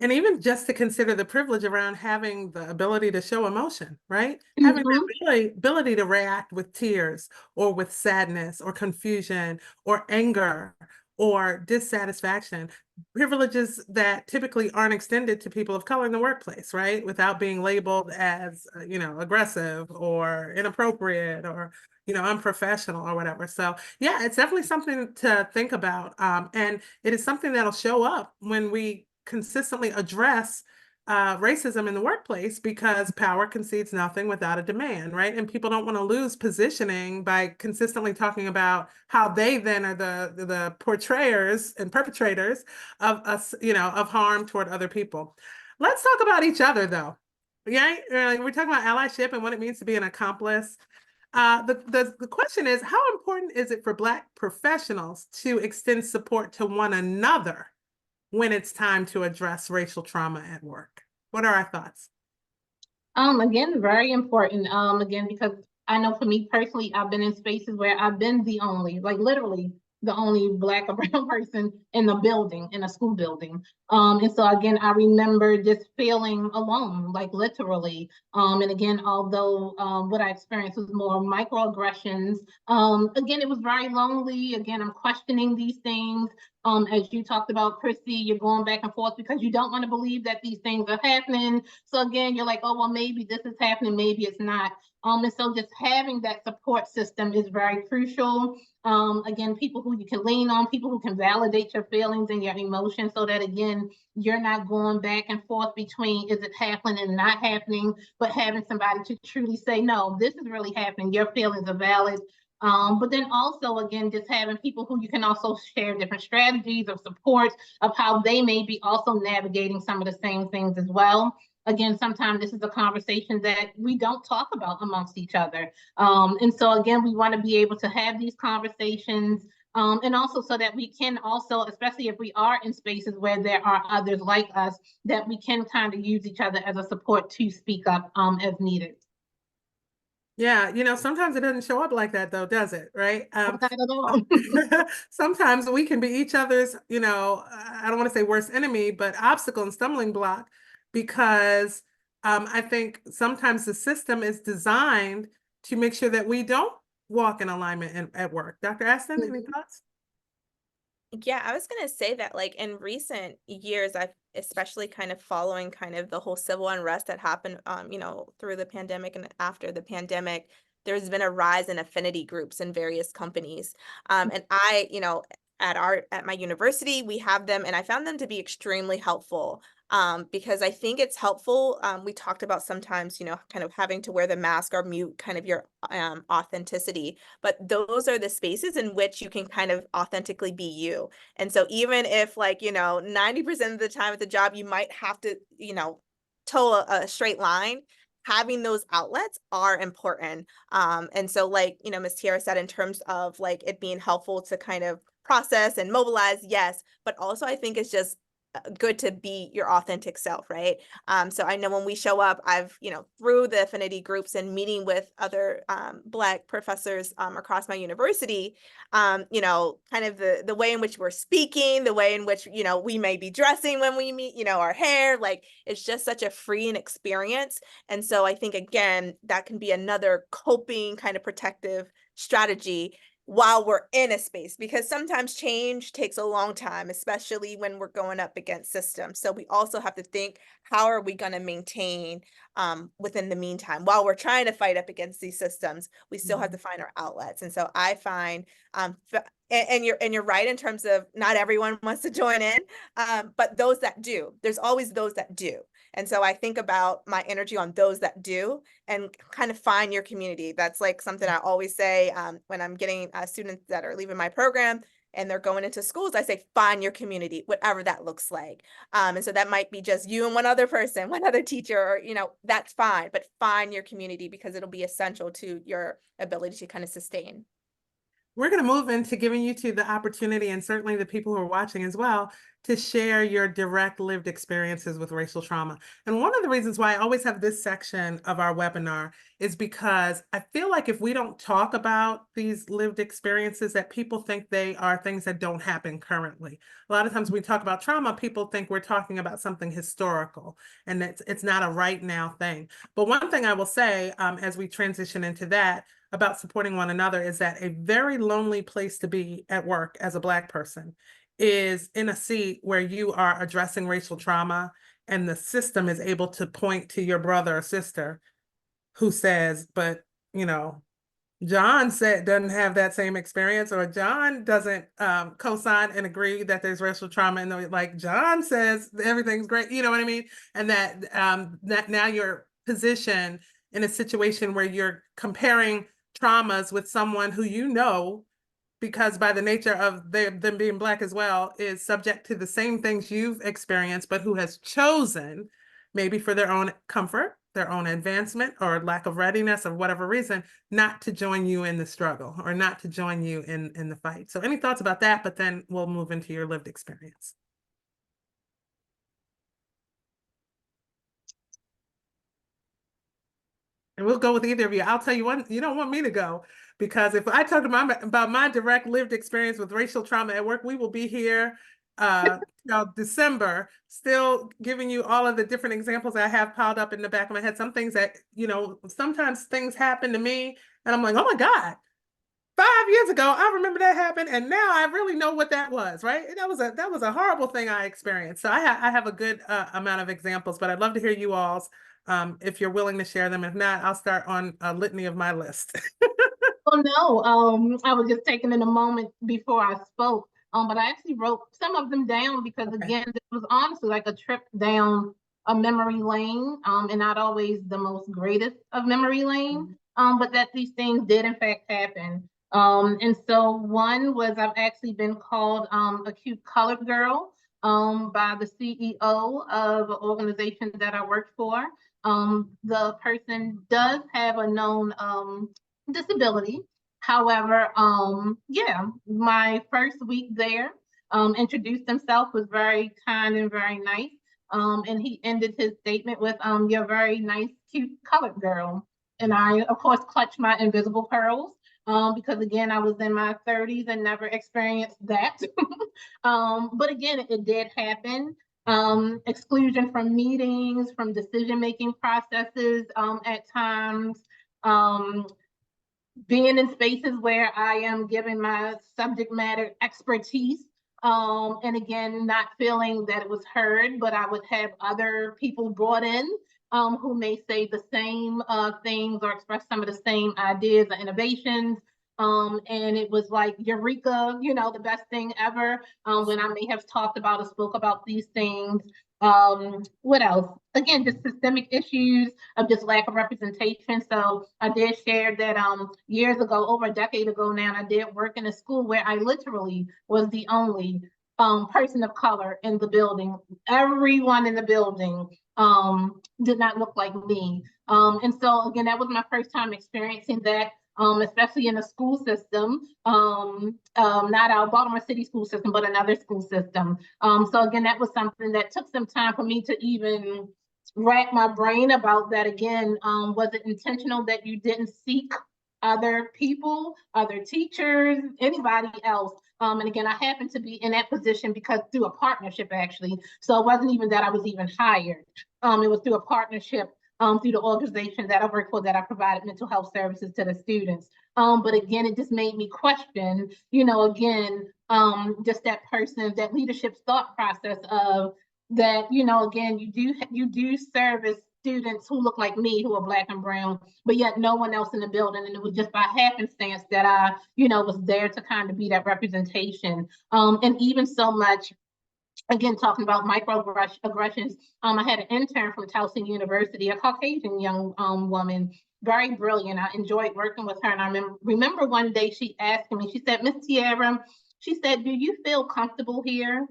And even just to consider the privilege around having the ability to show emotion, right? Having the ability to react with tears or with sadness or confusion or anger or dissatisfaction, privileges that typically aren't extended to people of color in the workplace, right? Without being labeled as, you know, aggressive or inappropriate or, you know, unprofessional or whatever. So yeah, it's definitely something to think about. And it is something that'll show up when we consistently address racism in the workplace, because power concedes nothing without a demand, right? And people don't want to lose positioning by consistently talking about how they then are the portrayers and perpetrators of us, you know, of harm toward other people. Let's talk about each other though. Yeah, we're talking about allyship and what it means to be an accomplice. The question is, how important is it for Black professionals to extend support to one another when it's time to address racial trauma at work? What are our thoughts? Again, very important. Again, because I know for me personally, I've been in spaces where I've been the only, like literally the only Black or brown person in the building, in a school building. And so again, I remember just feeling alone, like literally. And again, although what I experienced was more microaggressions, again, it was very lonely. Again, I'm questioning these things. As you talked about, Chrissy, you're going back and forth because you don't want to believe that these things are happening. So again, you're like, oh, well, maybe this is happening, maybe it's not. And so just having that support system is very crucial. Again, people who you can lean on, people who can validate your feelings and your emotions so that, again, you're not going back and forth between is it happening and not happening, but having somebody to truly say, no, this is really happening. Your feelings are valid. But then also, again, just having people who you can also share different strategies or support of how they may be also navigating some of the same things as well. Again, sometimes this is a conversation that we don't talk about amongst each other. And so again, we want to be able to have these conversations and also so that we can also, especially if we are in spaces where there are others like us, that we can kind of use each other as a support to speak up as needed. Yeah, you know, sometimes it doesn't show up like that though, does it? Right? Not at all. Sometimes we can be each other's, you know, I don't want to say worst enemy, but obstacle and stumbling block, because I think sometimes the system is designed to make sure that we don't walk in alignment at work. Dr. Aston, any thoughts? Yeah, I was gonna say that like in recent years, I've especially kind of following kind of the whole civil unrest that happened, you know, through the pandemic and after the pandemic, there's been a rise in affinity groups in various companies. And I, you know, at my university, we have them, and I found them to be extremely helpful. Because I think it's helpful. We talked about sometimes, you know, kind of having to wear the mask or mute kind of your authenticity, but those are the spaces in which you can kind of authentically be you. And so even if like, you know, 90% of the time at the job, you might have to, you know, toe a straight line, having those outlets are important. And so like, you know, Ms. Tiara said, in terms of like it being helpful to kind of process and mobilize, yes, but also I think it's just good to be your authentic self, right? So I know when we show up, I've, you know, through the affinity groups and meeting with other Black professors across my university, you know, kind of the way in which we're speaking, the way in which, you know, we may be dressing when we meet, you know, our hair, like it's just such a freeing experience. And so I think, again, that can be another coping kind of protective strategy while we're in a space, because sometimes change takes a long time, especially when we're going up against systems. So we also have to think, how are we going to maintain within the meantime while we're trying to fight up against these systems? We still have to find our outlets. And so I find and you're right in terms of not everyone wants to join in, but those that do, there's always those that do. And so I think about my energy on those that do and kind of find your community. That's like something I always say when I'm getting students that are leaving my program and they're going into schools, I say, find your community, whatever that looks like. And so that might be just you and one other person, one other teacher, or, that's fine, but find your community because it'll be essential to your ability to kind of sustain. We're going to move into giving you two the opportunity, and certainly the people who are watching as well, to share your direct lived experiences with racial trauma. And one of the reasons why I always have this section of our webinar is because I feel like if we don't talk about these lived experiences, that people think they are things that don't happen currently. A lot of times when we talk about trauma, people think we're talking about something historical, and it's not a right now thing. But one thing I will say as we transition into that, about supporting one another, is that a very lonely place to be at work as a Black person is in a seat where you are addressing racial trauma and the system is able to point to your brother or sister who says, but John doesn't have that same experience, or John doesn't co-sign and agree that there's racial trauma, and they're like, John says everything's great, you know what I mean? And that now you're positioned in a situation where you're comparing traumas with someone who because by the nature of them being Black as well, is subject to the same things you've experienced, but who has chosen, maybe for their own comfort, their own advancement, or lack of readiness, or whatever reason, not to join you in the struggle, or not to join you in the fight. So any thoughts about that? But then we'll move into your lived experience. And we'll go with either of you. I'll tell you one, you don't want me to go, because if I talk about my direct lived experience with racial trauma at work, we will be here December, still giving you all of the different examples I have piled up in the back of my head. Some things that, sometimes things happen to me and I'm like, oh my God, 5 years ago, I remember that happened, and now I really know what that was, right? And that was a horrible thing I experienced. So I have a good amount of examples, but I'd love to hear you all's. If you're willing to share them. If not, I'll start on a litany of my list. Oh, no, I was just taking in a moment before I spoke, but I actually wrote some of them down because, again, this was honestly like a trip down a memory lane, and not always the most greatest of memory lane, but that these things did in fact happen. And so one was, I've actually been called a cute colored girl by the CEO of an organization that I worked for. The person does have a known disability. However, my first week there, introduced himself, was very kind and very nice. And he ended his statement with, "You're very nice, cute colored girl." And I, of course, clutched my invisible pearls, because again, I was in my 30s and never experienced that. But again, it did happen. Exclusion from meetings, from decision-making processes at times, being in spaces where I am giving my subject matter expertise, and again, not feeling that it was heard, but I would have other people brought in who may say the same things or express some of the same ideas or innovations. And it was like eureka, the best thing ever, when I may have talked about or spoke about these things. What else? Again, just systemic issues of just lack of representation. So I did share that years ago, over a decade ago now, I did work in a school where I literally was the only person of color in the building. Everyone in the building did not look like me. And so again, that was my first time experiencing that. Especially in a school system, not our Baltimore City school system, but another school system. So again, that was something that took some time for me to even wrap my brain about that. Again, was it intentional that you didn't seek other people, other teachers, anybody else? And again, I happened to be in that position because through a partnership, actually. So it wasn't even that I was even hired. It was through a partnership through the organization that I work for, that I provided mental health services to the students. But again, it just made me question, again, just that person, that leadership thought process of that, again, you do service students who look like me, who are Black and brown, but yet no one else in the building. And it was just by happenstance that I, was there to kind of be that representation. And even so much, again, talking about microaggressions, I had an intern from Towson University, a Caucasian young woman, very brilliant. I enjoyed working with her. And I remember one day she asked me, she said, "Miss Tierra, She said, "Do you feel comfortable here?"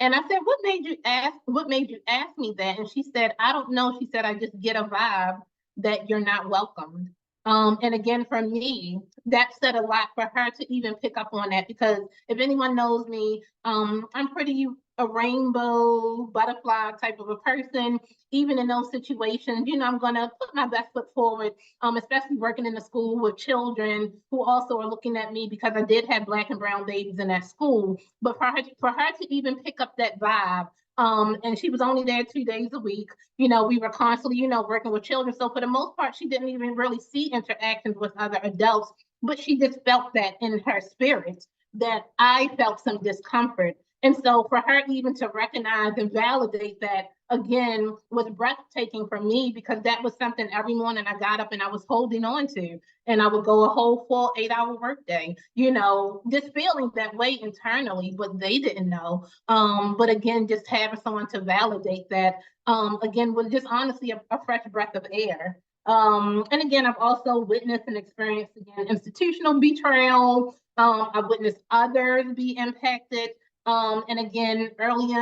And I said, "What made you ask? What made you ask me that?" And she said, "I don't know." She said, "I just get a vibe that you're not welcomed." And again, for me, that said a lot for her to even pick up on that, because if anyone knows me, I'm pretty a rainbow butterfly type of a person. Even in those situations, I'm gonna put my best foot forward, especially working in the school with children who also are looking at me, because I did have Black and brown babies in that school. But for her to even pick up that vibe, and she was only there 2 days a week. We were constantly, working with children. So for the most part, she didn't even really see interactions with other adults, but she just felt that in her spirit that I felt some discomfort. And so for her even to recognize and validate that, again, was breathtaking for me, because that was something every morning I got up and I was holding on to. And I would go a whole full 8-hour workday, just feeling that way internally, but they didn't know. But again, just having someone to validate that, again, was just honestly a fresh breath of air. And again, I've also witnessed and experienced, again, institutional betrayal. I've witnessed others be impacted. And again, early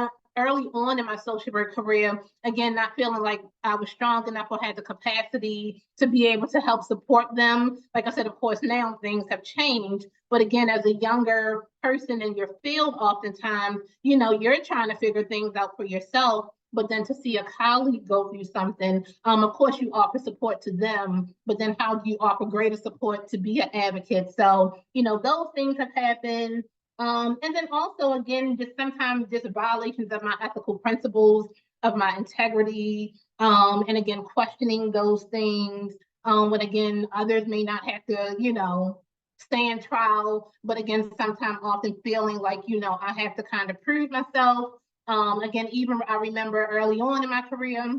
on in my social work career, again, not feeling like I was strong enough or had the capacity to be able to help support them. Like I said, of course, now things have changed. But again, as a younger person in your field, oftentimes, you're trying to figure things out for yourself. But then to see a colleague go through something, of course, you offer support to them, but then how do you offer greater support to be an advocate? So, those things have happened. And then also, again, just sometimes just violations of my ethical principles, of my integrity, and again, questioning those things, when again, others may not have to, stand trial, but again, sometimes often feeling like, I have to kind of prove myself. Again, even I remember early on in my career,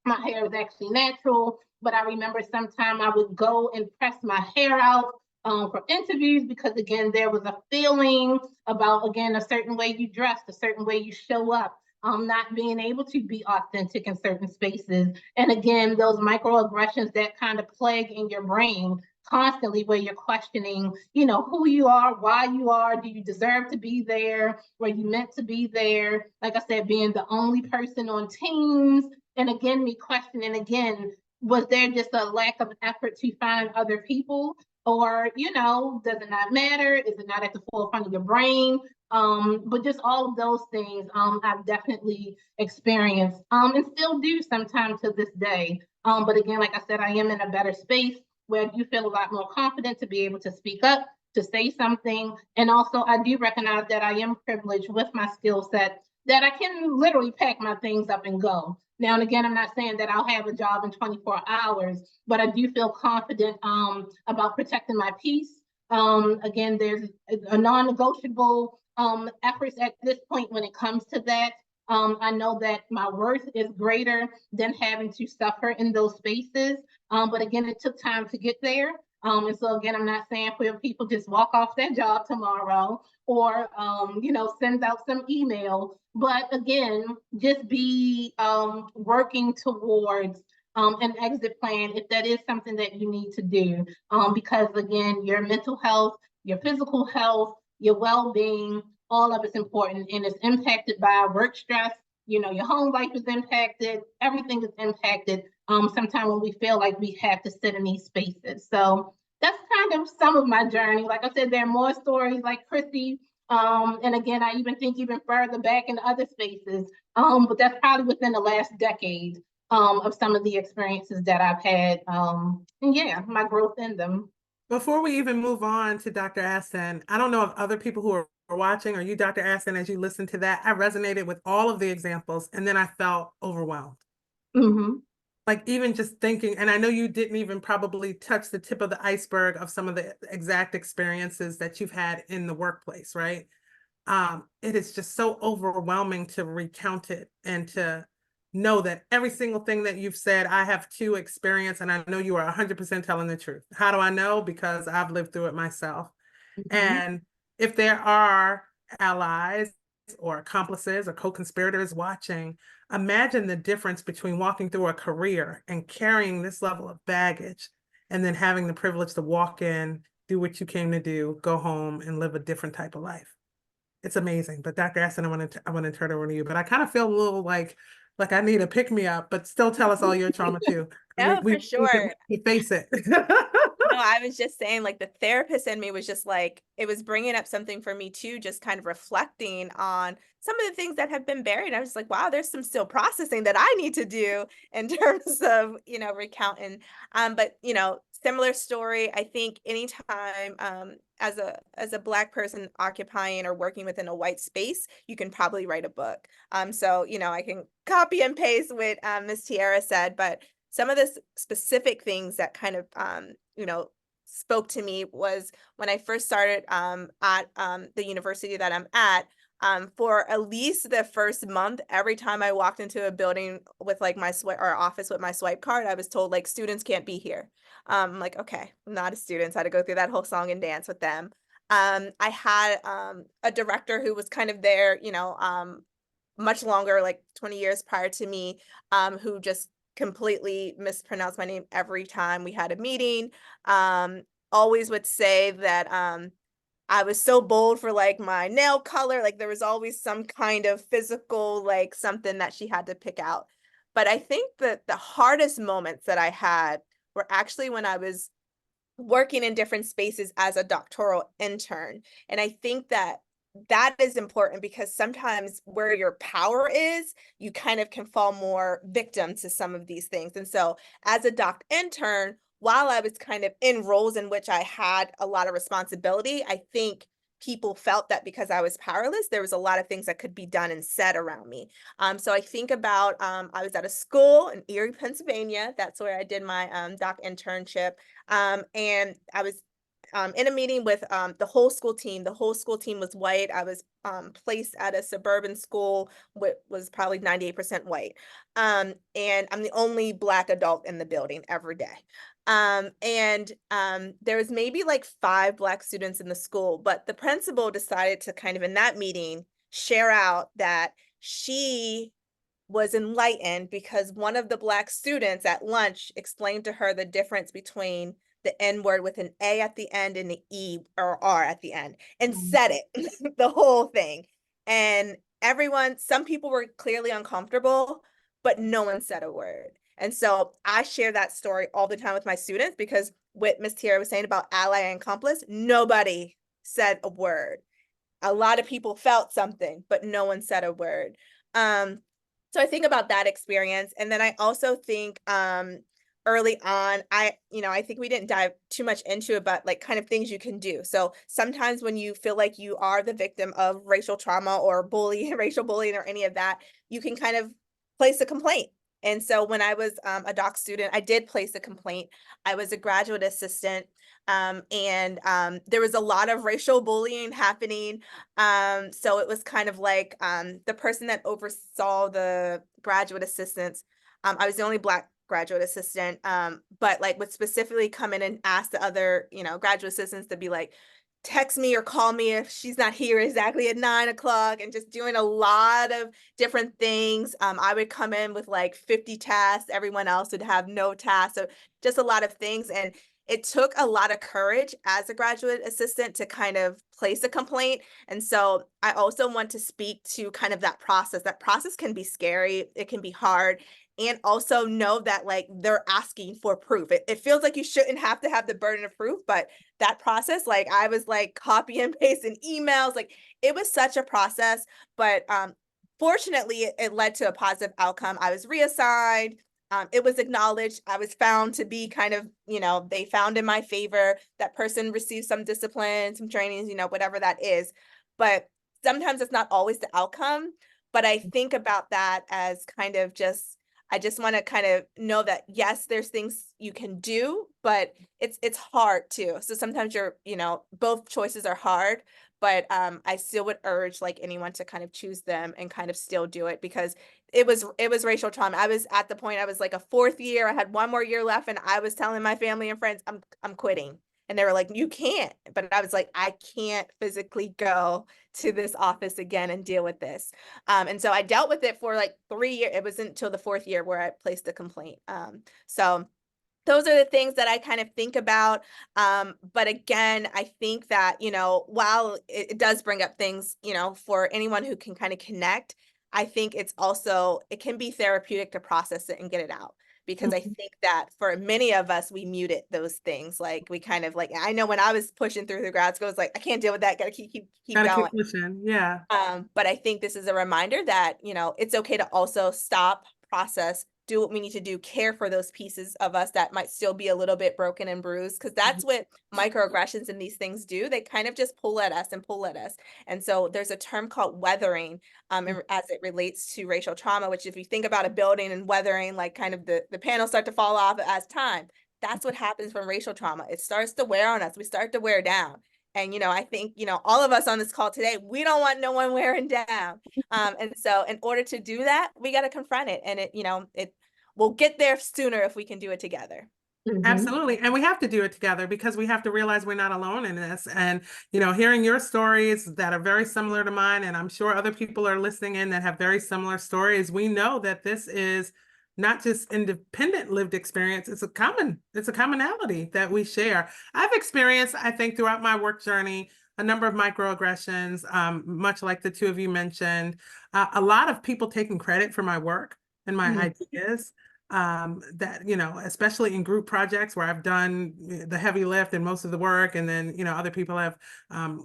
my hair was actually natural, but I remember sometime I would go and press my hair out for interviews, because again, there was a feeling about, again, a certain way you dress, a certain way you show up, not being able to be authentic in certain spaces. And again, those microaggressions that kind of plague in your brain constantly, where you're questioning, who you are, why you are, do you deserve to be there, were you meant to be there? Like I said, being the only person on teams. And again, me questioning again, was there just a lack of effort to find other people? Or, does it not matter? Is it not at the forefront of your brain? But just all of those things, I've definitely experienced, and still do sometimes to this day. But again, like I said, I am in a better space where you feel a lot more confident to be able to speak up, to say something. And also, I do recognize that I am privileged with my skill set, that I can literally pack my things up and go. Now, and again, I'm not saying that I'll have a job in 24 hours, but I do feel confident about protecting my peace. Again, there's a non-negotiable efforts at this point when it comes to that. I know that my worth is greater than having to suffer in those spaces. But again, it took time to get there. And so again, I'm not saying for people just walk off that job tomorrow, or send out some email. But again, just be working towards an exit plan if that is something that you need to do. Because again, your mental health, your physical health, your well-being, all of it's important, and it's impacted by work stress. Your home life is impacted, everything is impacted. Sometimes when we feel like we have to sit in these spaces. So that's kind of some of my journey. Like I said, there are more stories like Chrissy. And again, I even think even further back in other spaces. But that's probably within the last decade of some of the experiences that I've had. And yeah, my growth in them. Before we even move on to Dr. Aston, I don't know if other people who are watching, or you, Dr. Aston, as you listen to that, I resonated with all of the examples, and then I felt overwhelmed. Mm-hmm. Like even just thinking, and I know you didn't even probably touch the tip of the iceberg of some of the exact experiences that you've had in the workplace, right? It is just so overwhelming to recount it and to know that every single thing that you've said, I have to experience, and I know you are 100% telling the truth. How do I know? Because I've lived through it myself. Mm-hmm. And if there are allies or accomplices or co-conspirators watching, imagine the difference between walking through a career and carrying this level of baggage, and then having the privilege to walk in, do what you came to do, go home, and live a different type of life. It's amazing. But Dr. Aston, I want to turn it over to you. But I kind of feel a little like I need a pick me up, but still tell us all your trauma too. No, for sure. We face it. No, I was just saying, like, the therapist in me was just like, it was bringing up something for me too, just kind of reflecting on some of the things that have been buried. I was like, wow, there's some still processing that I need to do in terms of, recounting. But similar story. I think anytime as a Black person occupying or working within a white space, you can probably write a book. So I can copy and paste what Ms. Tiara said, but some of the specific things that kind of spoke to me was when I first started at the university that I'm at. For at least the first month, every time I walked into a building with like my swipe or office with my swipe card, I was told like students can't be here. I'm like, okay, I'm not a student. So I had to go through that whole song and dance with them. I had a director who was kind of there, much longer, like 20 years prior to me, who just completely mispronounced my name every time we had a meeting. Always would say that I was so bold for like my nail color, like there was always some kind of physical, like something that she had to pick out. But I think that the hardest moments that I had were actually when I was working in different spaces as a doctoral intern. And I think that that is important because sometimes where your power is, you kind of can fall more victim to some of these things. And so as a doc intern, while I was kind of in roles in which I had a lot of responsibility, I think people felt that because I was powerless, there was a lot of things that could be done and said around me. So I think about, I was at a school in Erie, Pennsylvania. That's where I did my doc internship. And I was in a meeting with the whole school team. The whole school team was white. I was placed at a suburban school, which was probably 98% white. And I'm the only Black adult in the building every day. There was maybe like 5 Black students in the school, but the principal decided to kind of in that meeting share out that she was enlightened because one of the Black students at lunch explained to her the difference between the N word with an A at the end and the E or R at the end and said it, the whole thing. And some people were clearly uncomfortable, but no one said a word. And so I share that story all the time with my students because what Ms. Tiara was saying about ally and accomplice, nobody said a word. A lot of people felt something, but no one said a word. So I think about that experience. And then I also think early on, I think we didn't dive too much into it, but like kind of things you can do. So sometimes when you feel like you are the victim of racial trauma or racial bullying or any of that, you can kind of place a complaint. And so when I was a doc student, I did place a complaint. I was a graduate assistant, and there was a lot of racial bullying happening. So it was kind of like the person that oversaw the graduate assistants. I was the only Black graduate assistant, but like would specifically come in and ask the other, graduate assistants to be like, text me or call me if she's not here exactly at 9 o'clock, and just doing a lot of different things. I would come in with like 50 tasks. Everyone else would have no tasks. So just a lot of things. And it took a lot of courage as a graduate assistant to kind of place a complaint. And so I also want to speak to kind of that process. That process can be scary. It can be hard. And also know that like they're asking for proof. It feels like you shouldn't have to have the burden of proof, but that process, like I was like copy and pasting emails, like it was such a process. But fortunately, it led to a positive outcome. I was reassigned. It was acknowledged. I was found to be kind of, they found in my favor. That person received some discipline, some trainings, whatever that is. But sometimes it's not always the outcome. But I think about that as kind of I just want to kind of know that, yes, there's things you can do, but it's hard too. So sometimes both choices are hard, but I still would urge like anyone to kind of choose them and kind of still do it because it was racial trauma. I was at the point, I was like a 4th year. I had 1 more year left and I was telling my family and friends, I'm quitting. And they were like, you can't. But I was like, I can't physically go to this office again and deal with this. And so I dealt with it for like 3 years. It wasn't until the 4th year where I placed the complaint. So those are the things that I kind of think about. But again, I think that, while it does bring up things, for anyone who can kind of connect, I think it can be therapeutic to process it and get it out. Because I think that for many of us, we muted those things. Like we kind of like, I know when I was pushing through the grad school, it's like, I can't deal with that. Gotta keep Gotta going. keep pushing. Yeah. But I think this is a reminder that, it's okay to also stop, process, do what we need to do, care for those pieces of us that might still be a little bit broken and bruised, because that's what microaggressions and these things do. They kind of just pull at us and pull at us. And so there's a term called weathering, as it relates to racial trauma, which if you think about a building and weathering, like kind of the panels start to fall off as time, that's what happens from racial trauma. It starts to wear on us. We start to wear down. And, I think, all of us on this call today, we don't want no one wearing down. And so in order to do that, we got to confront it. And we'll get there sooner if we can do it together. Absolutely. And we have to do it together because we have to realize we're not alone in this. And, hearing your stories that are very similar to mine, and I'm sure other people are listening in that have very similar stories, we know that this is not just independent lived experience, it's a commonality that we share. I've experienced, I think, throughout my work journey, a number of microaggressions, much like the two of you mentioned, a lot of people taking credit for my work and my ideas. That, especially in group projects where I've done the heavy lift and most of the work, and then, other people have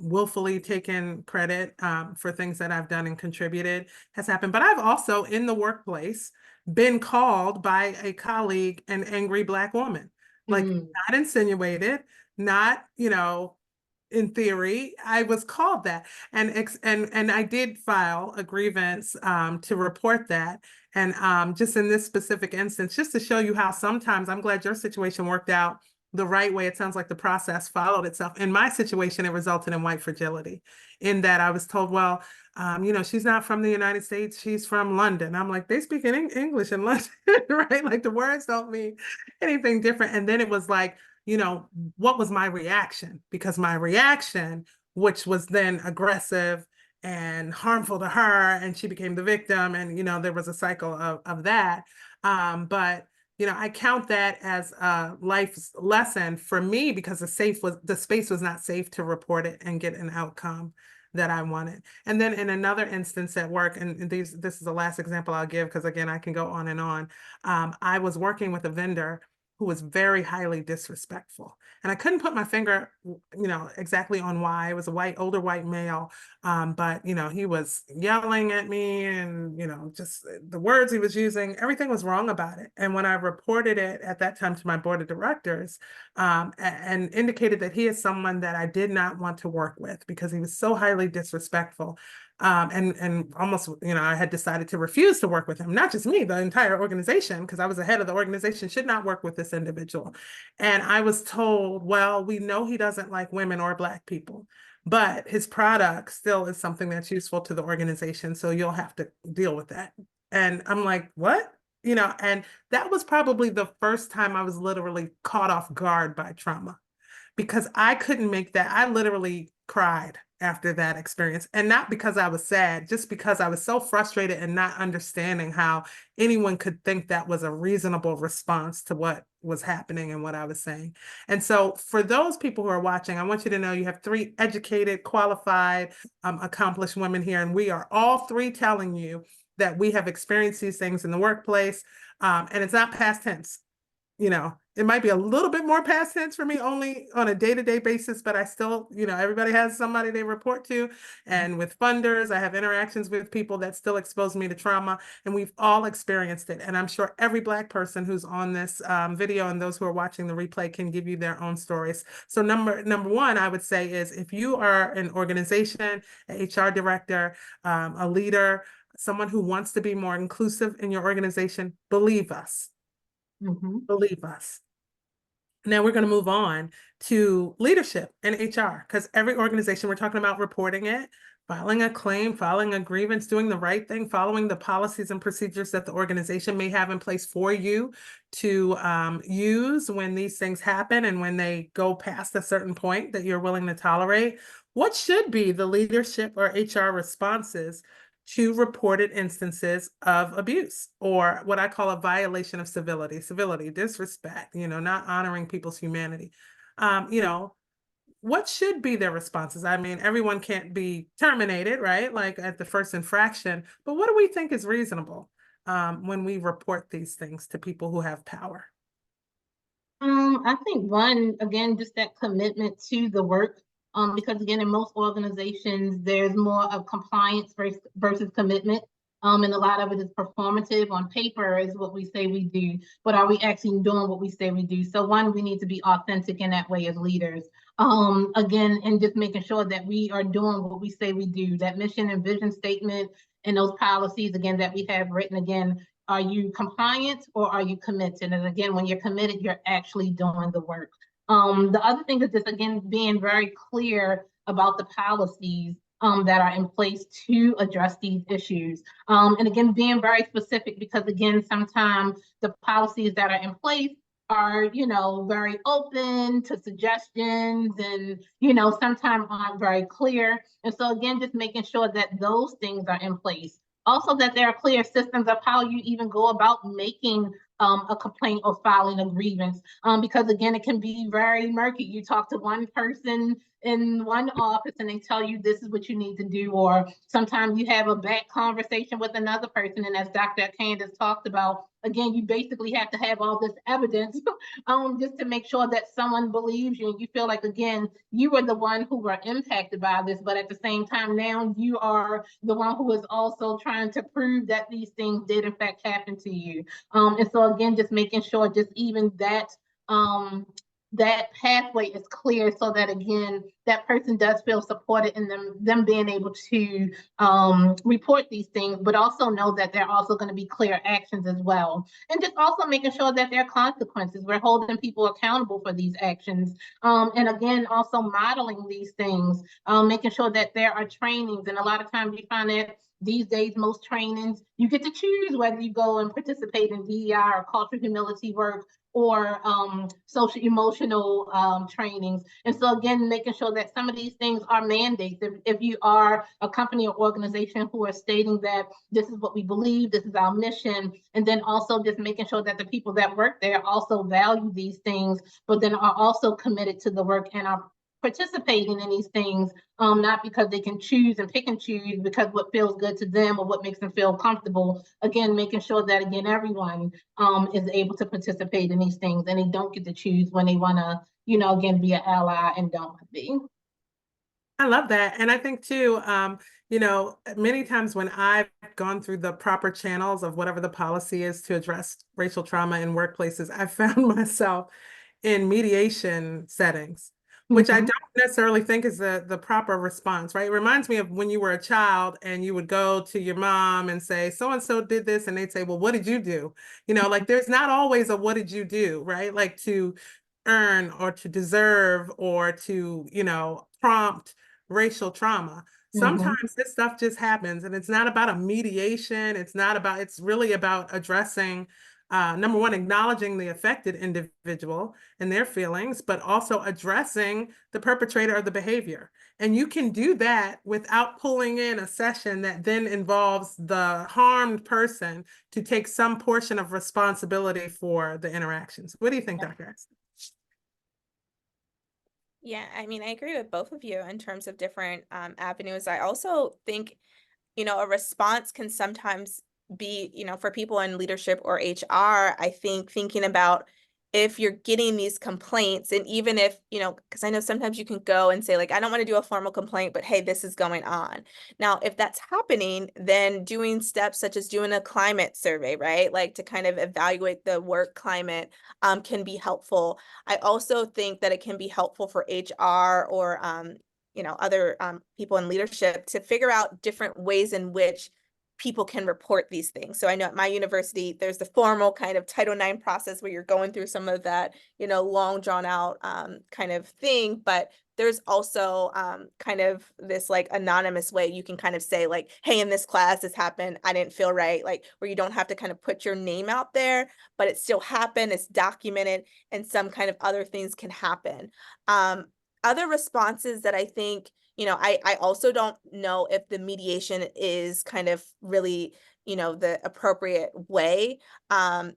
willfully taken credit for things that I've done and contributed has happened. But I've also in the workplace been called by a colleague an angry Black woman, like not insinuated, not, in theory, I was called that, and I did file a grievance to report that. And just in this specific instance, just to show you how sometimes I'm glad your situation worked out the right way. It sounds like the process followed itself. In my situation, it resulted in white fragility, in that I was told, well, she's not from the United States, she's from London. I'm like, they speak in English in London, right? Like the words don't mean anything different. And then it was like, what was my reaction? Because my reaction, which was then aggressive and harmful to her, and she became the victim, and there was a cycle of that. But I count that as a life lesson for me, because the space was not safe to report it and get an outcome that I wanted. And then in another instance at work, and this is the last example I'll give, because again, I can go on and on. I was working with a vendor who was very highly disrespectful. And I couldn't put my finger, exactly on why. It was a older white male. But, he was yelling at me, and, just the words he was using, everything was wrong about it. And when I reported it at that time to my board of directors, and indicated that he is someone that I did not want to work with because he was so highly disrespectful, and almost, I had decided to refuse to work with him. Not just me, the entire organization, because I was the head of the organization, should not work with this individual. And I was told, well, we know he doesn't like women or Black people, but his product still is something that's useful to the organization, so you'll have to deal with that. And I'm like, what? And that was probably the first time I was literally caught off guard by trauma, because I couldn't make that. I literally cried after that experience, and not because I was sad, just because I was so frustrated and not understanding how anyone could think that was a reasonable response to what was happening and what I was saying. And so for those people who are watching, I want you to know you have 3 educated, qualified, accomplished women here, and we are all 3 telling you that we have experienced these things in the workplace, and it's not past tense. It might be a little bit more past tense for me only on a day-to-day basis, but I still, everybody has somebody they report to. And with funders, I have interactions with people that still expose me to trauma, and we've all experienced it. And I'm sure every Black person who's on this video and those who are watching the replay can give you their own stories. So number 1, I would say, is if you are an organization, an HR director, a leader, someone who wants to be more inclusive in your organization, believe us. Believe us. Now we're going to move on to leadership and HR, because every organization, we're talking about reporting it, filing a claim, filing a grievance, doing the right thing, following the policies and procedures that the organization may have in place for you to use when these things happen and when they go past a certain point that you're willing to tolerate. What should be the leadership or HR responses to reported instances of abuse, or what I call a violation of civility, disrespect, not honoring people's humanity. What should be their responses? I mean, everyone can't be terminated, right? Like at the first infraction, but what do we think is reasonable when we report these things to people who have power? I think one, again, just that commitment to the work. Because again, in most organizations, there's more of compliance versus commitment. And a lot of it is performative on paper is what we say we do, but are we actually doing what we say we do? So one, we need to be authentic in that way as leaders. Again, and just making sure that we are doing what we say we do, that mission and vision statement and those policies, again, that we have written, again, are you compliant or are you committed? And again, when you're committed, you're actually doing the work. The other thing is just, again, being very clear about the policies that are in place to address these issues. And again, being very specific, because again, sometimes the policies that are in place are, very open to suggestions and, sometimes aren't very clear. And so again, just making sure that those things are in place. Also, that there are clear systems of how you even go about making a complaint or filing a grievance, because again, it can be very murky. You talk to one person in one office and they tell you this is what you need to do, or sometimes you have a back conversation with another person, and as Dr. Candace talked about, again, you basically have to have all this evidence just to make sure that someone believes you and you feel like, again, you were the one who were impacted by this, but at the same time now you are the one who is also trying to prove that these things did in fact happen to you. And so again, just making sure just even that that pathway is clear, so that again, that person does feel supported in them being able to report these things, but also know that there are also going to be clear actions as well. And just also making sure that there are consequences. We're holding people accountable for these actions. And again, also modeling these things, making sure that there are trainings. And a lot of times you find that these days, most trainings, you get to choose whether you go and participate in DEI or cultural humility work or social emotional trainings. And so again, making sure that some of these things are mandates. If you are a company or organization who are stating that this is what we believe, this is our mission, and then also just making sure that the people that work there also value these things, but then are also committed to the work and are participating in these things, not because they can choose and pick and choose because what feels good to them or what makes them feel comfortable. Again, making sure that, again, everyone is able to participate in these things, and they don't get to choose when they want to, again, be an ally and don't be. I love that. And I think too, many times when I've gone through the proper channels of whatever the policy is to address racial trauma in workplaces, I've found myself in mediation settings, which I don't necessarily think is the proper response, right? It reminds me of when you were a child and you would go to your mom and say, so-and-so did this, and they'd say, well, what did you do? Like there's not always a what did you do, right? Like to earn or to deserve or to, prompt racial trauma. Sometimes this stuff just happens, and it's not about a mediation. It's really about addressing number one, acknowledging the affected individual and their feelings, but also addressing the perpetrator of the behavior. And you can do that without pulling in a session that then involves the harmed person to take some portion of responsibility for the interactions. What do you think, Dr. Axton? Yeah, I mean, I agree with both of you in terms of different avenues. I also think, a response can sometimes be, for people in leadership or HR, I think thinking about if you're getting these complaints, and even if, because I know sometimes you can go and say, like, I don't want to do a formal complaint, but hey, this is going on. Now, if that's happening, then doing steps such as doing a climate survey, right? Like to kind of evaluate the work climate can be helpful. I also think that it can be helpful for HR or, other people in leadership to figure out different ways in which people can report these things. So I know at my university, there's the formal kind of Title IX process where you're going through some of that, long drawn out kind of thing, but there's also kind of this like anonymous way you can kind of say like, hey, in this class, this happened, I didn't feel right, like where you don't have to kind of put your name out there, but it still happened, it's documented, and some kind of other things can happen. Other responses that I think I also don't know if the mediation is kind of really, the appropriate way,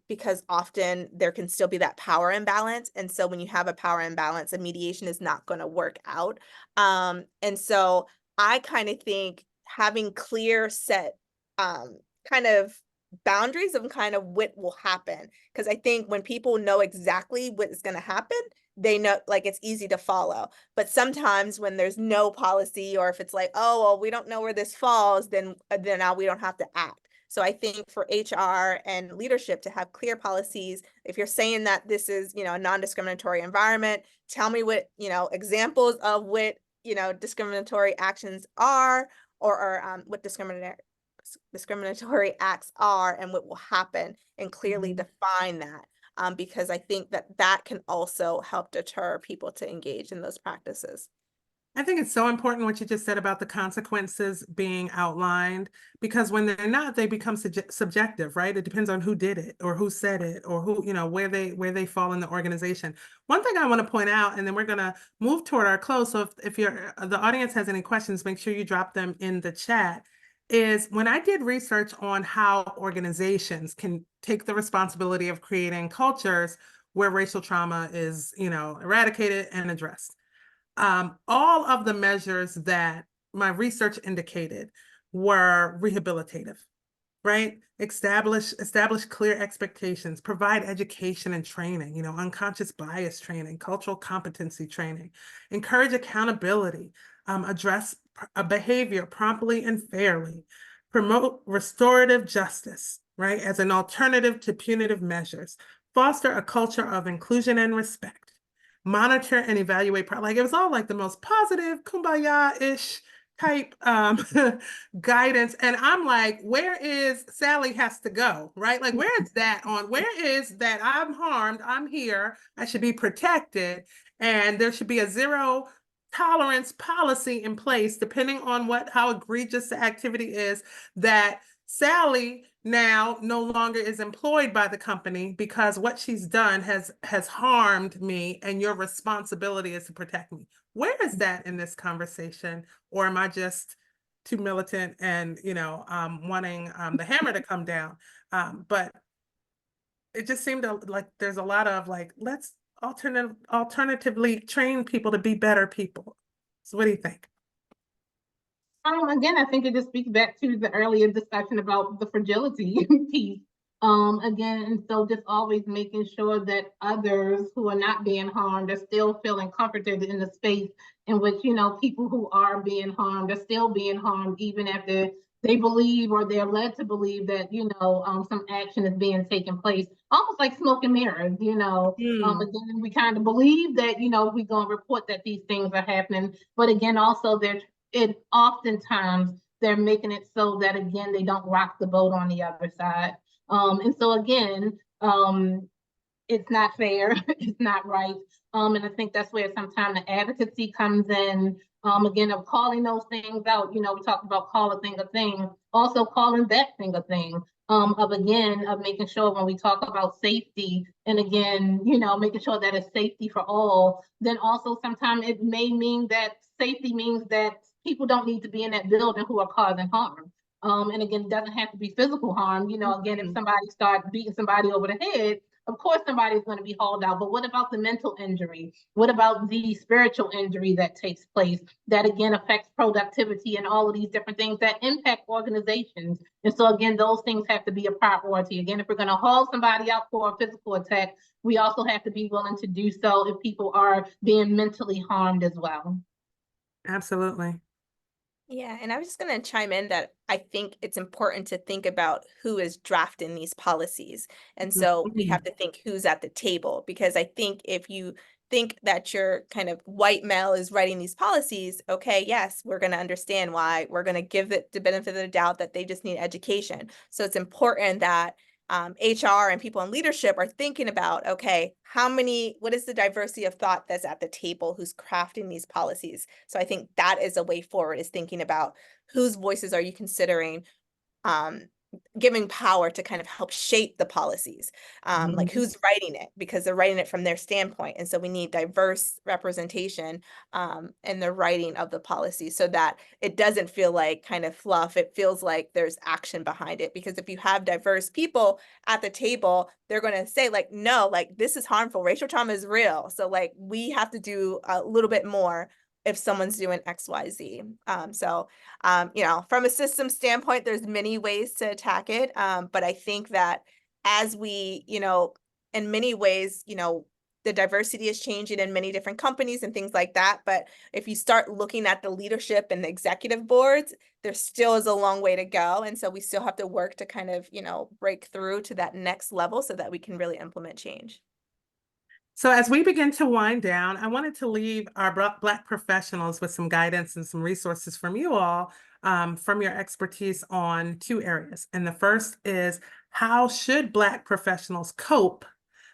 because often there can still be that power imbalance. And so when you have a power imbalance, a mediation is not going to work out. And so I kind of think having clear set kind of boundaries of kind of what will happen. Because I think when people know exactly what is going to happen, they know, like, it's easy to follow. But sometimes when there's no policy, or if it's like, oh, well, we don't know where this falls, then now we don't have to act. So I think for HR and leadership to have clear policies, if you're saying that this is, a non-discriminatory environment, tell me what, examples of what, discriminatory actions are, or what discriminatory acts are and what will happen, and clearly define that. Because I think that can also help deter people to engage in those practices. I think it's so important what you just said about the consequences being outlined, because when they're not, they become subjective, right? It depends on who did it or who said it or who, where they fall in the organization. One thing I want to point out, and then we're going to move toward our close. So if the audience has any questions, make sure you drop them in the chat. Is when I did research on how organizations can take the responsibility of creating cultures where racial trauma is, eradicated and addressed. All of the measures that my research indicated were rehabilitative, right? Establish clear expectations, provide education and training, unconscious bias training, cultural competency training, encourage accountability, address a behavior promptly and fairly, promote restorative justice, right, as an alternative to punitive measures, foster a culture of inclusion and respect, monitor and evaluate, like it was all like the most positive kumbaya-ish type guidance. And I'm like, where is Sally has to go, right? Like, where is that I'm harmed, I'm here, I should be protected, and there should be a zero tolerance policy in place, depending on how egregious the activity is, that Sally now no longer is employed by the company because what she's done has harmed me, and your responsibility is to protect me. Where is that in this conversation? Or am I just too militant and, wanting the hammer to come down? But it just seemed like there's a lot of like, let's alternatively train people to be better people. So what do you think? Again, I think it just speaks back to the earlier discussion about the fragility piece. Again, and so just always making sure that others who are not being harmed are still feeling comforted in the space in which, people who are being harmed are still being harmed, even after they believe or they're led to believe that, some action is being taken place, almost like smoke and mirrors, again, we kind of believe that, we're going to report that these things are happening, but again, also oftentimes they're making it so that, again, they don't rock the boat on the other side. And so again, it's not fair, it's not right. And I think that's where sometimes the advocacy comes in, again, of calling those things out. We talk about call a thing a thing, also calling that thing a thing, of making sure when we talk about safety, and again, making sure that it's safety for all, then also sometimes it may mean that safety means that people don't need to be in that building who are causing harm. And again, it doesn't have to be physical harm. Again, if somebody starts beating somebody over the head, of course somebody's going to be hauled out. But what about the mental injury? What about the spiritual injury that takes place that, again, affects productivity and all of these different things that impact organizations? And so, again, those things have to be a priority. Again, if we're going to haul somebody out for a physical attack, we also have to be willing to do so if people are being mentally harmed as well. Absolutely. Yeah, and I was just going to chime in that I think it's important to think about who is drafting these policies. And so we have to think who's at the table, because I think if you think that your kind of white male is writing these policies, okay, yes, we're going to understand why. We're going to give it the benefit of the doubt that they just need education. So it's important that HR and people in leadership are thinking about, okay, what is the diversity of thought that's at the table, who's crafting these policies? So I think that is a way forward, is thinking about whose voices are you considering, giving power to kind of help shape the policies, like who's writing it, because they're writing it from their standpoint. And so we need diverse representation in the writing of the policy so that it doesn't feel like kind of fluff. It feels like there's action behind it. Because if you have diverse people at the table, they're going to say like, no, like this is harmful. Racial trauma is real. So like we have to do a little bit more if someone's doing XYZ. You know, from a system standpoint, there's many ways to attack it. But I think that as we, you know, in many ways, you know, the diversity is changing in many different companies and things like that. But if you start looking at the leadership and the executive boards, there still is a long way to go. And so we still have to work to kind of, you know, break through to that next level so that we can really implement change. So as we begin to wind down, I wanted to leave our Black professionals with some guidance and some resources from you all, from your expertise on two areas. And the first is, how should Black professionals cope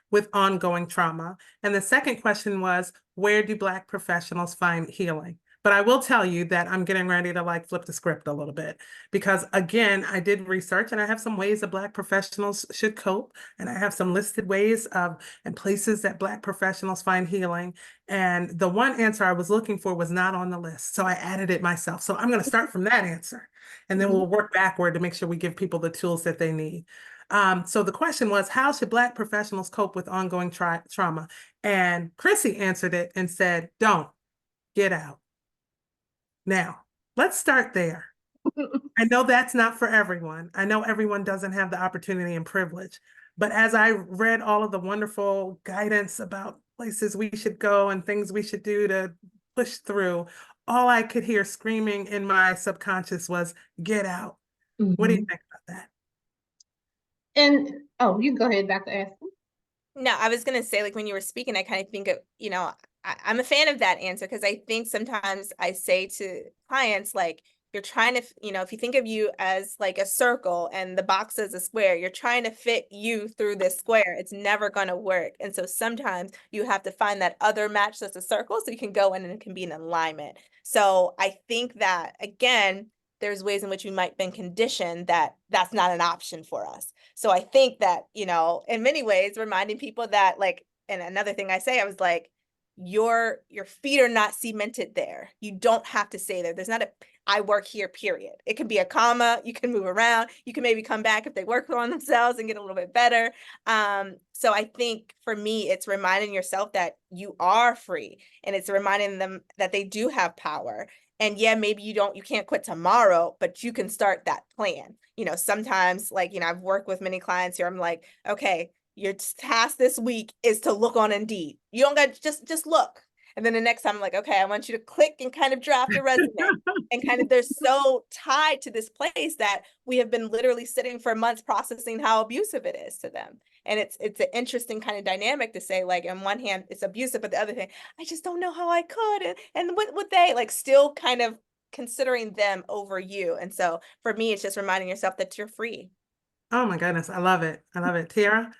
with ongoing trauma? And the second question was, where do Black professionals find healing? But I will tell you that I'm getting ready to like flip the script a little bit, because again, I did research and I have some ways that Black professionals should cope. And I have some listed ways of and places that Black professionals find healing. And the one answer I was looking for was not on the list. So I added it myself. So I'm going to start from that answer, and then we'll work backward to make sure we give people the tools that they need. So the question was, how should Black professionals cope with ongoing trauma? And Chrissy answered it and said, don't, get out. Now, let's start there. I know that's not for everyone. I know everyone doesn't have the opportunity and privilege. But as I read all of the wonderful guidance about places we should go and things we should do to push through, all I could hear screaming in my subconscious was, get out. What do you think about that? And, oh, you go ahead, Dr. Aston. No, I was going to say, like, when you were speaking, I kind of think of, you know, I'm a fan of that answer, because I think sometimes I say to clients, like, you're trying to, you know, if you think of you as like a circle and the box is a square, you're trying to fit you through this square. It's never going to work. And so sometimes you have to find that other match that's a circle so you can go in and it can be in alignment. So I think that, again, there's ways in which we might have been conditioned that that's not an option for us. So I think that, you know, in many ways, reminding people that, like, and another thing I say, I was like, your feet are not cemented there. You don't have to stay there. There's not a I work here, period. It can be a comma. You can move around. You can maybe come back if they work on themselves and get a little bit better. So I think for me, it's reminding yourself that you are free, and it's reminding them that they do have power. And yeah, maybe you can't quit tomorrow, but you can start that plan. You know, sometimes, like, you know, I've worked with many clients here. I'm like, okay, your task this week is to look on Indeed. You don't got just look. And then the next time I'm like, okay, I want you to click and kind of draft a resume. And kind of they're so tied to this place that we have been literally sitting for months processing how abusive it is to them. And it's an interesting kind of dynamic to say, like, on one hand, it's abusive, but the other thing, I just don't know how I could. And what would they, like, still kind of considering them over you. And so for me, it's just reminding yourself that you're free. Oh my goodness, I love it. I love it. Tiara?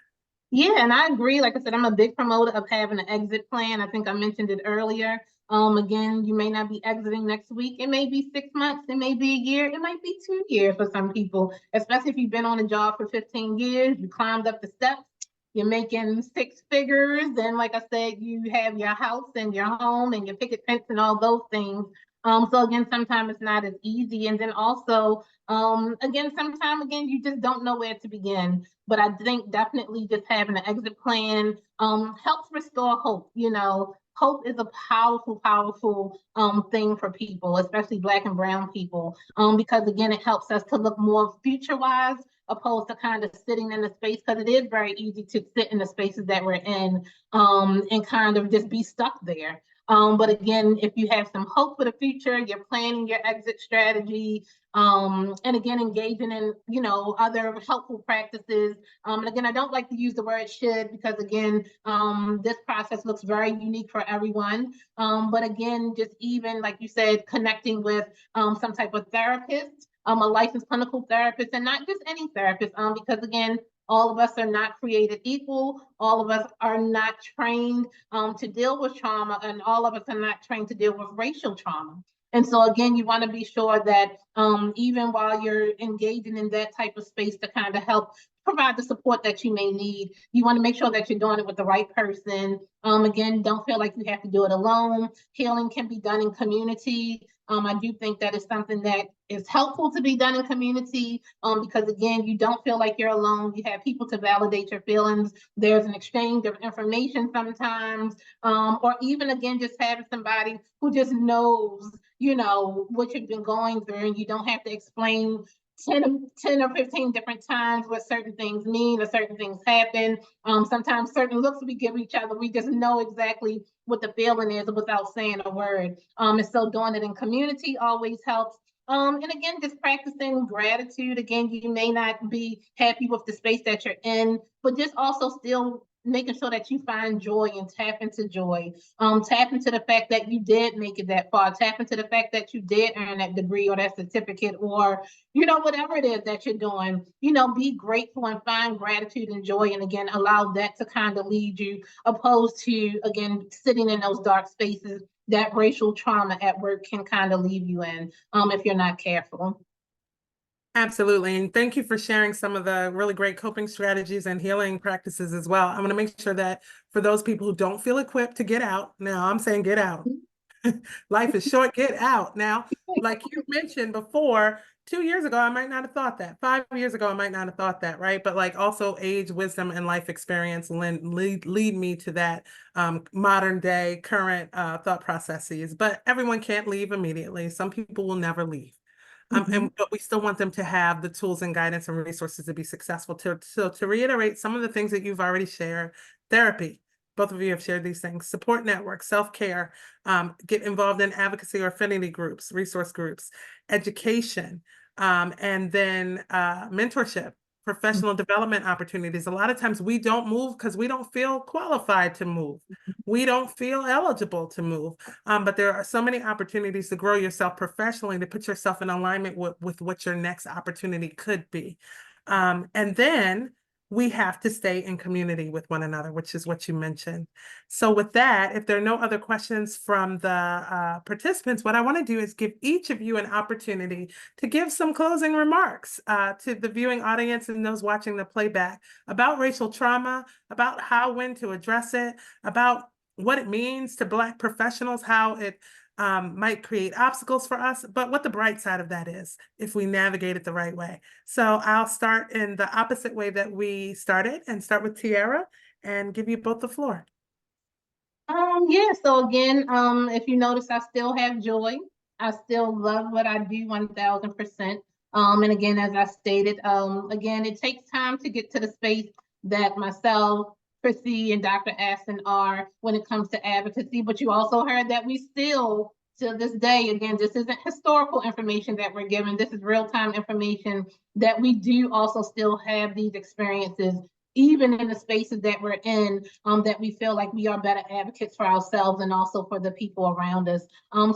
Yeah, and I agree. Like I said, I'm a big promoter of having an exit plan. I think I mentioned it earlier. Again, you may not be exiting next week. It may be 6 months. It may be a year. It might be 2 years for some people, especially if you've been on a job for 15 years, you climbed up the steps, you're making 6 figures. And like I said, you have your house and your home and your picket fence and all those things. So again, sometimes it's not as easy. And then also, again, sometimes again, you just don't know where to begin. But I think definitely just having an exit plan helps restore hope. You know, hope is a powerful, powerful thing for people, especially Black and Brown people, because again, it helps us to look more future-wise, opposed to kind of sitting in the space, because it is very easy to sit in the spaces that we're in and kind of just be stuck there. But again, if you have some hope for the future, you're planning your exit strategy, and again, engaging in, you know, other helpful practices. And again, I don't like to use the word should, because again, this process looks very unique for everyone. But again, just even like you said, connecting with some type of therapist, a licensed clinical therapist, and not just any therapist, because again, all of us are not created equal. All of us are not trained to deal with trauma, and all of us are not trained to deal with racial trauma. And so again, you want to be sure that even while you're engaging in that type of space to kind of help provide the support that you may need, you want to make sure that you're doing it with the right person. Again, don't feel like you have to do it alone. Healing can be done in community. I do think that is something that is helpful to be done in community because again, you don't feel like you're alone. You have people to validate your feelings. There's an exchange of information sometimes, or even again, just having somebody who just knows, you know, what you've been going through, and you don't have to explain 10 or 15 different times what certain things mean or certain things happen. Sometimes certain looks we give each other, we just know exactly what the feeling is without saying a word. And so doing it in community always helps. And again, just practicing gratitude. Again, you may not be happy with the space that you're in, but just also still making sure that you find joy and tap into joy. Tap into the fact that you did make it that far. Tap into the fact that you did earn that degree or that certificate, or, you know, whatever it is that you're doing, you know, be grateful and find gratitude and joy. And again, allow that to kind of lead you, opposed to, again, sitting in those dark spaces that racial trauma at work can kind of leave you in if you're not careful. Absolutely. And thank you for sharing some of the really great coping strategies and healing practices as well. I'm going to make sure that for those people who don't feel equipped to get out, now I'm saying get out. Life is short, get out. Now, like you mentioned before, 2 years ago, I might not have thought that. 5 years ago, I might not have thought that, right? But like also age, wisdom, and life experience lead me to that modern day current thought processes. But everyone can't leave immediately. Some people will never leave. But we still want them to have the tools and guidance and resources to be successful. So to reiterate some of the things that you've already shared, therapy, both of you have shared these things, support networks, self-care, get involved in advocacy or affinity groups, resource groups, education, and then mentorship, professional development opportunities. A lot of times we don't move because we don't feel qualified to move. We don't feel eligible to move. But there are so many opportunities to grow yourself professionally, to put yourself in alignment with what your next opportunity could be. And then we have to stay in community with one another, which is what you mentioned. So with that, if there are no other questions from the participants, what I want to do is give each of you an opportunity to give some closing remarks to the viewing audience and those watching the playback about racial trauma, about how, when to address it, about what it means to Black professionals, how it might create obstacles for us, but what the bright side of that is if we navigate it the right way. So I'll start in the opposite way that we started and start with Tiara and give you both the floor. Yeah, so again, if you notice, I still have joy. I still love what I do 1000%. And again, as I stated, again, it takes time to get to the space that myself, Chrissy, and Dr. Aston are when it comes to advocacy. But you also heard that we still, to this day, again, this isn't historical information that we're given. This is real-time information that we do also still have these experiences, even in the spaces that we're in, that we feel like we are better advocates for ourselves and also for the people around us.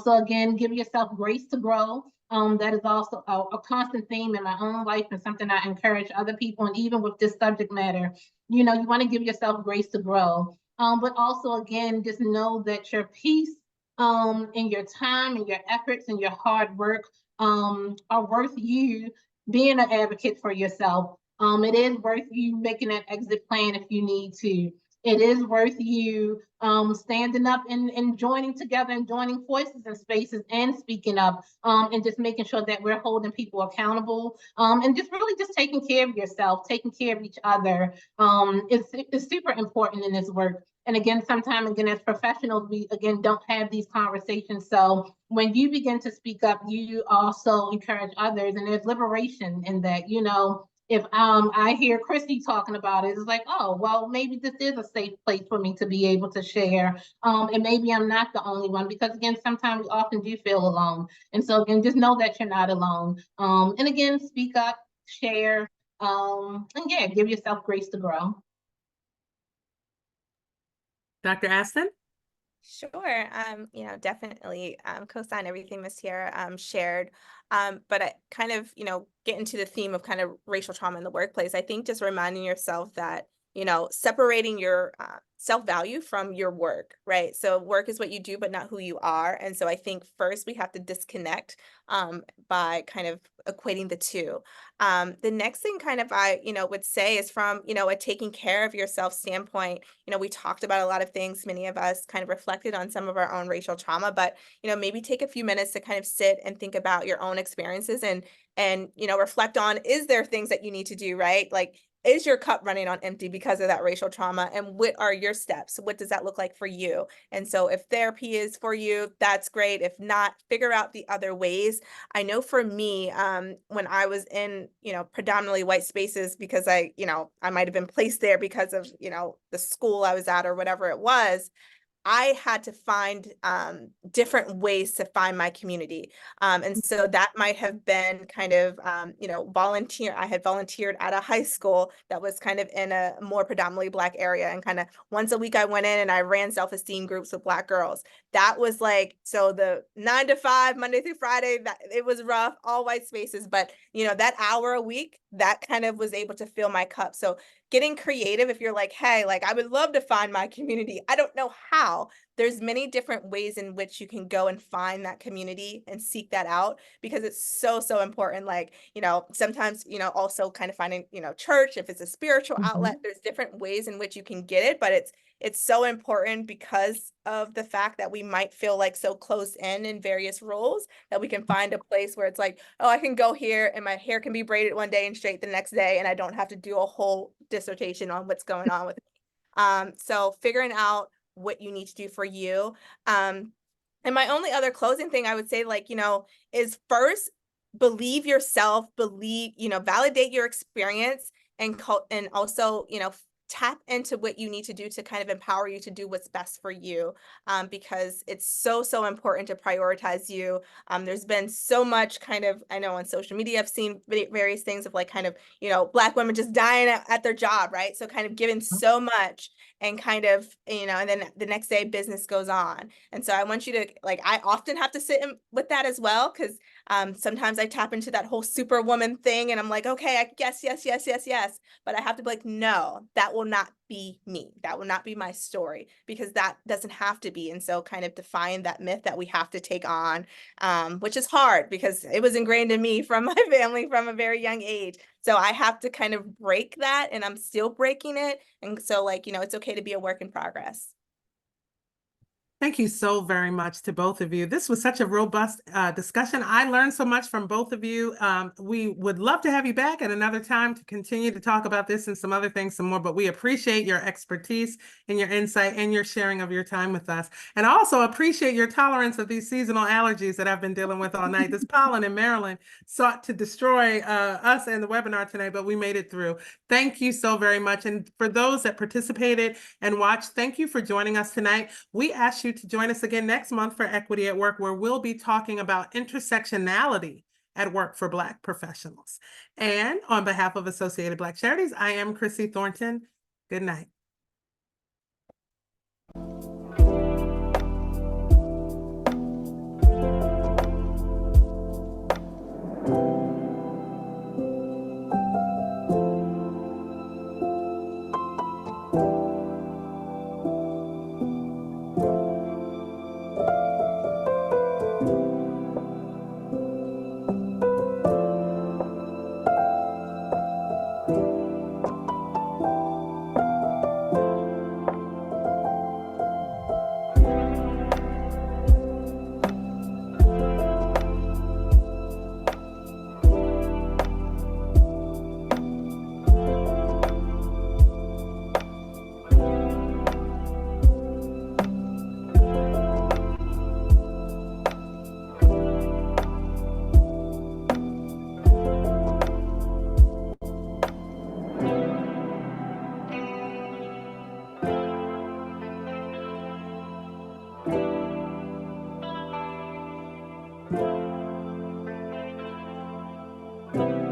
So again, give yourself grace to grow. That is also a constant theme in my own life and something I encourage other people. And even with this subject matter, you know, you want to give yourself grace to grow. But also, again, just know that your peace and your time and your efforts and your hard work are worth you being an advocate for yourself. It is worth you making an exit plan if you need to. It is worth you standing up and joining together and joining voices and spaces and speaking up and just making sure that we're holding people accountable and just really just taking care of yourself, taking care of each other. It's super important in this work. And again, sometimes, again, as professionals, we, again, don't have these conversations. So when you begin to speak up, you also encourage others, and there's liberation in that, you know. If I hear Christy talking about it, it's like, oh, well, maybe this is a safe place for me to be able to share. And maybe I'm not the only one, because again, sometimes we often do feel alone. And so again, just know that you're not alone. And again, speak up, share, and yeah, give yourself grace to grow. Dr. Aston? Sure. You know, definitely co-sign everything Ms. Tiara shared. But I kind of, you know, get into the theme of kind of racial trauma in the workplace. I think just reminding yourself that separating your self-value from your work, right? So work is what you do, but not who you are. And so I think first we have to disconnect by kind of equating the two. The next thing kind of I, would say is from, a taking care of yourself standpoint. We talked about a lot of things. Many of us kind of reflected on some of our own racial trauma, but, maybe take a few minutes to kind of sit and think about your own experiences and, reflect on, is there things that you need to do, right? Like, is your cup running on empty because of that racial trauma? And what are your steps? What does that look like for you? And so if therapy is for you, that's great. If not, figure out the other ways. I know for me, when I was in, predominantly white spaces, because I might have been placed there because of, the school I was at or whatever it was, I had to find different ways to find my community. And so that might have been kind of, volunteer. I had volunteered at a high school that was kind of in a more predominantly Black area. And kind of once a week I went in and I ran self-esteem groups with Black girls. That was like, so the 9 to 5, Monday through Friday, that it was rough, all white spaces. But, that hour a week, that kind of was able to fill my cup. So getting creative, if you're like, hey, like I would love to find my community, I don't know how. There's many different ways in which you can go and find that community and seek that out, because it's so, so important. Like, sometimes, also kind of finding, church, if it's a spiritual outlet, there's different ways in which you can get it, but it's so important because of the fact that we might feel like so close in various roles, that we can find a place where it's like, oh, I can go here and my hair can be braided one day and straight the next day, and I don't have to do a whole dissertation on what's going on with me. So figuring out what you need to do for you. And my only other closing thing I would say, like, is first, believe yourself, validate your experience, and also, tap into what you need to do to kind of empower you to do what's best for you, because it's so, so important to prioritize you. There's been so much kind of, I know on social media, I've seen various things of like kind of, Black women just dying at their job, right? So kind of given so much and kind of, and then the next day business goes on. And so I want you to, like, I often have to sit with that as well, because sometimes I tap into that whole superwoman thing and I'm like, okay, I guess, yes. But I have to be like, no, that will not be me. That will not be my story, because that doesn't have to be. And so kind of define that myth that we have to take on, which is hard because it was ingrained in me from my family from a very young age. So I have to kind of break that, and I'm still breaking it. And so, like, it's okay to be a work in progress. Thank you so very much to both of you. This was such a robust discussion. I learned so much from both of you. We would love to have you back at another time to continue to talk about this and some other things some more, but we appreciate your expertise and your insight and your sharing of your time with us. And I also appreciate your tolerance of these seasonal allergies that I've been dealing with all night. This pollen in Maryland sought to destroy us and the webinar tonight, but we made it through. Thank you so very much. And for those that participated and watched, thank you for joining us tonight. We ask you to join us again next month for Equity at Work, where we'll be talking about intersectionality at work for Black professionals. And on behalf of Associated Black Charities, I am Chrissy Thornton. Good night. Thank you.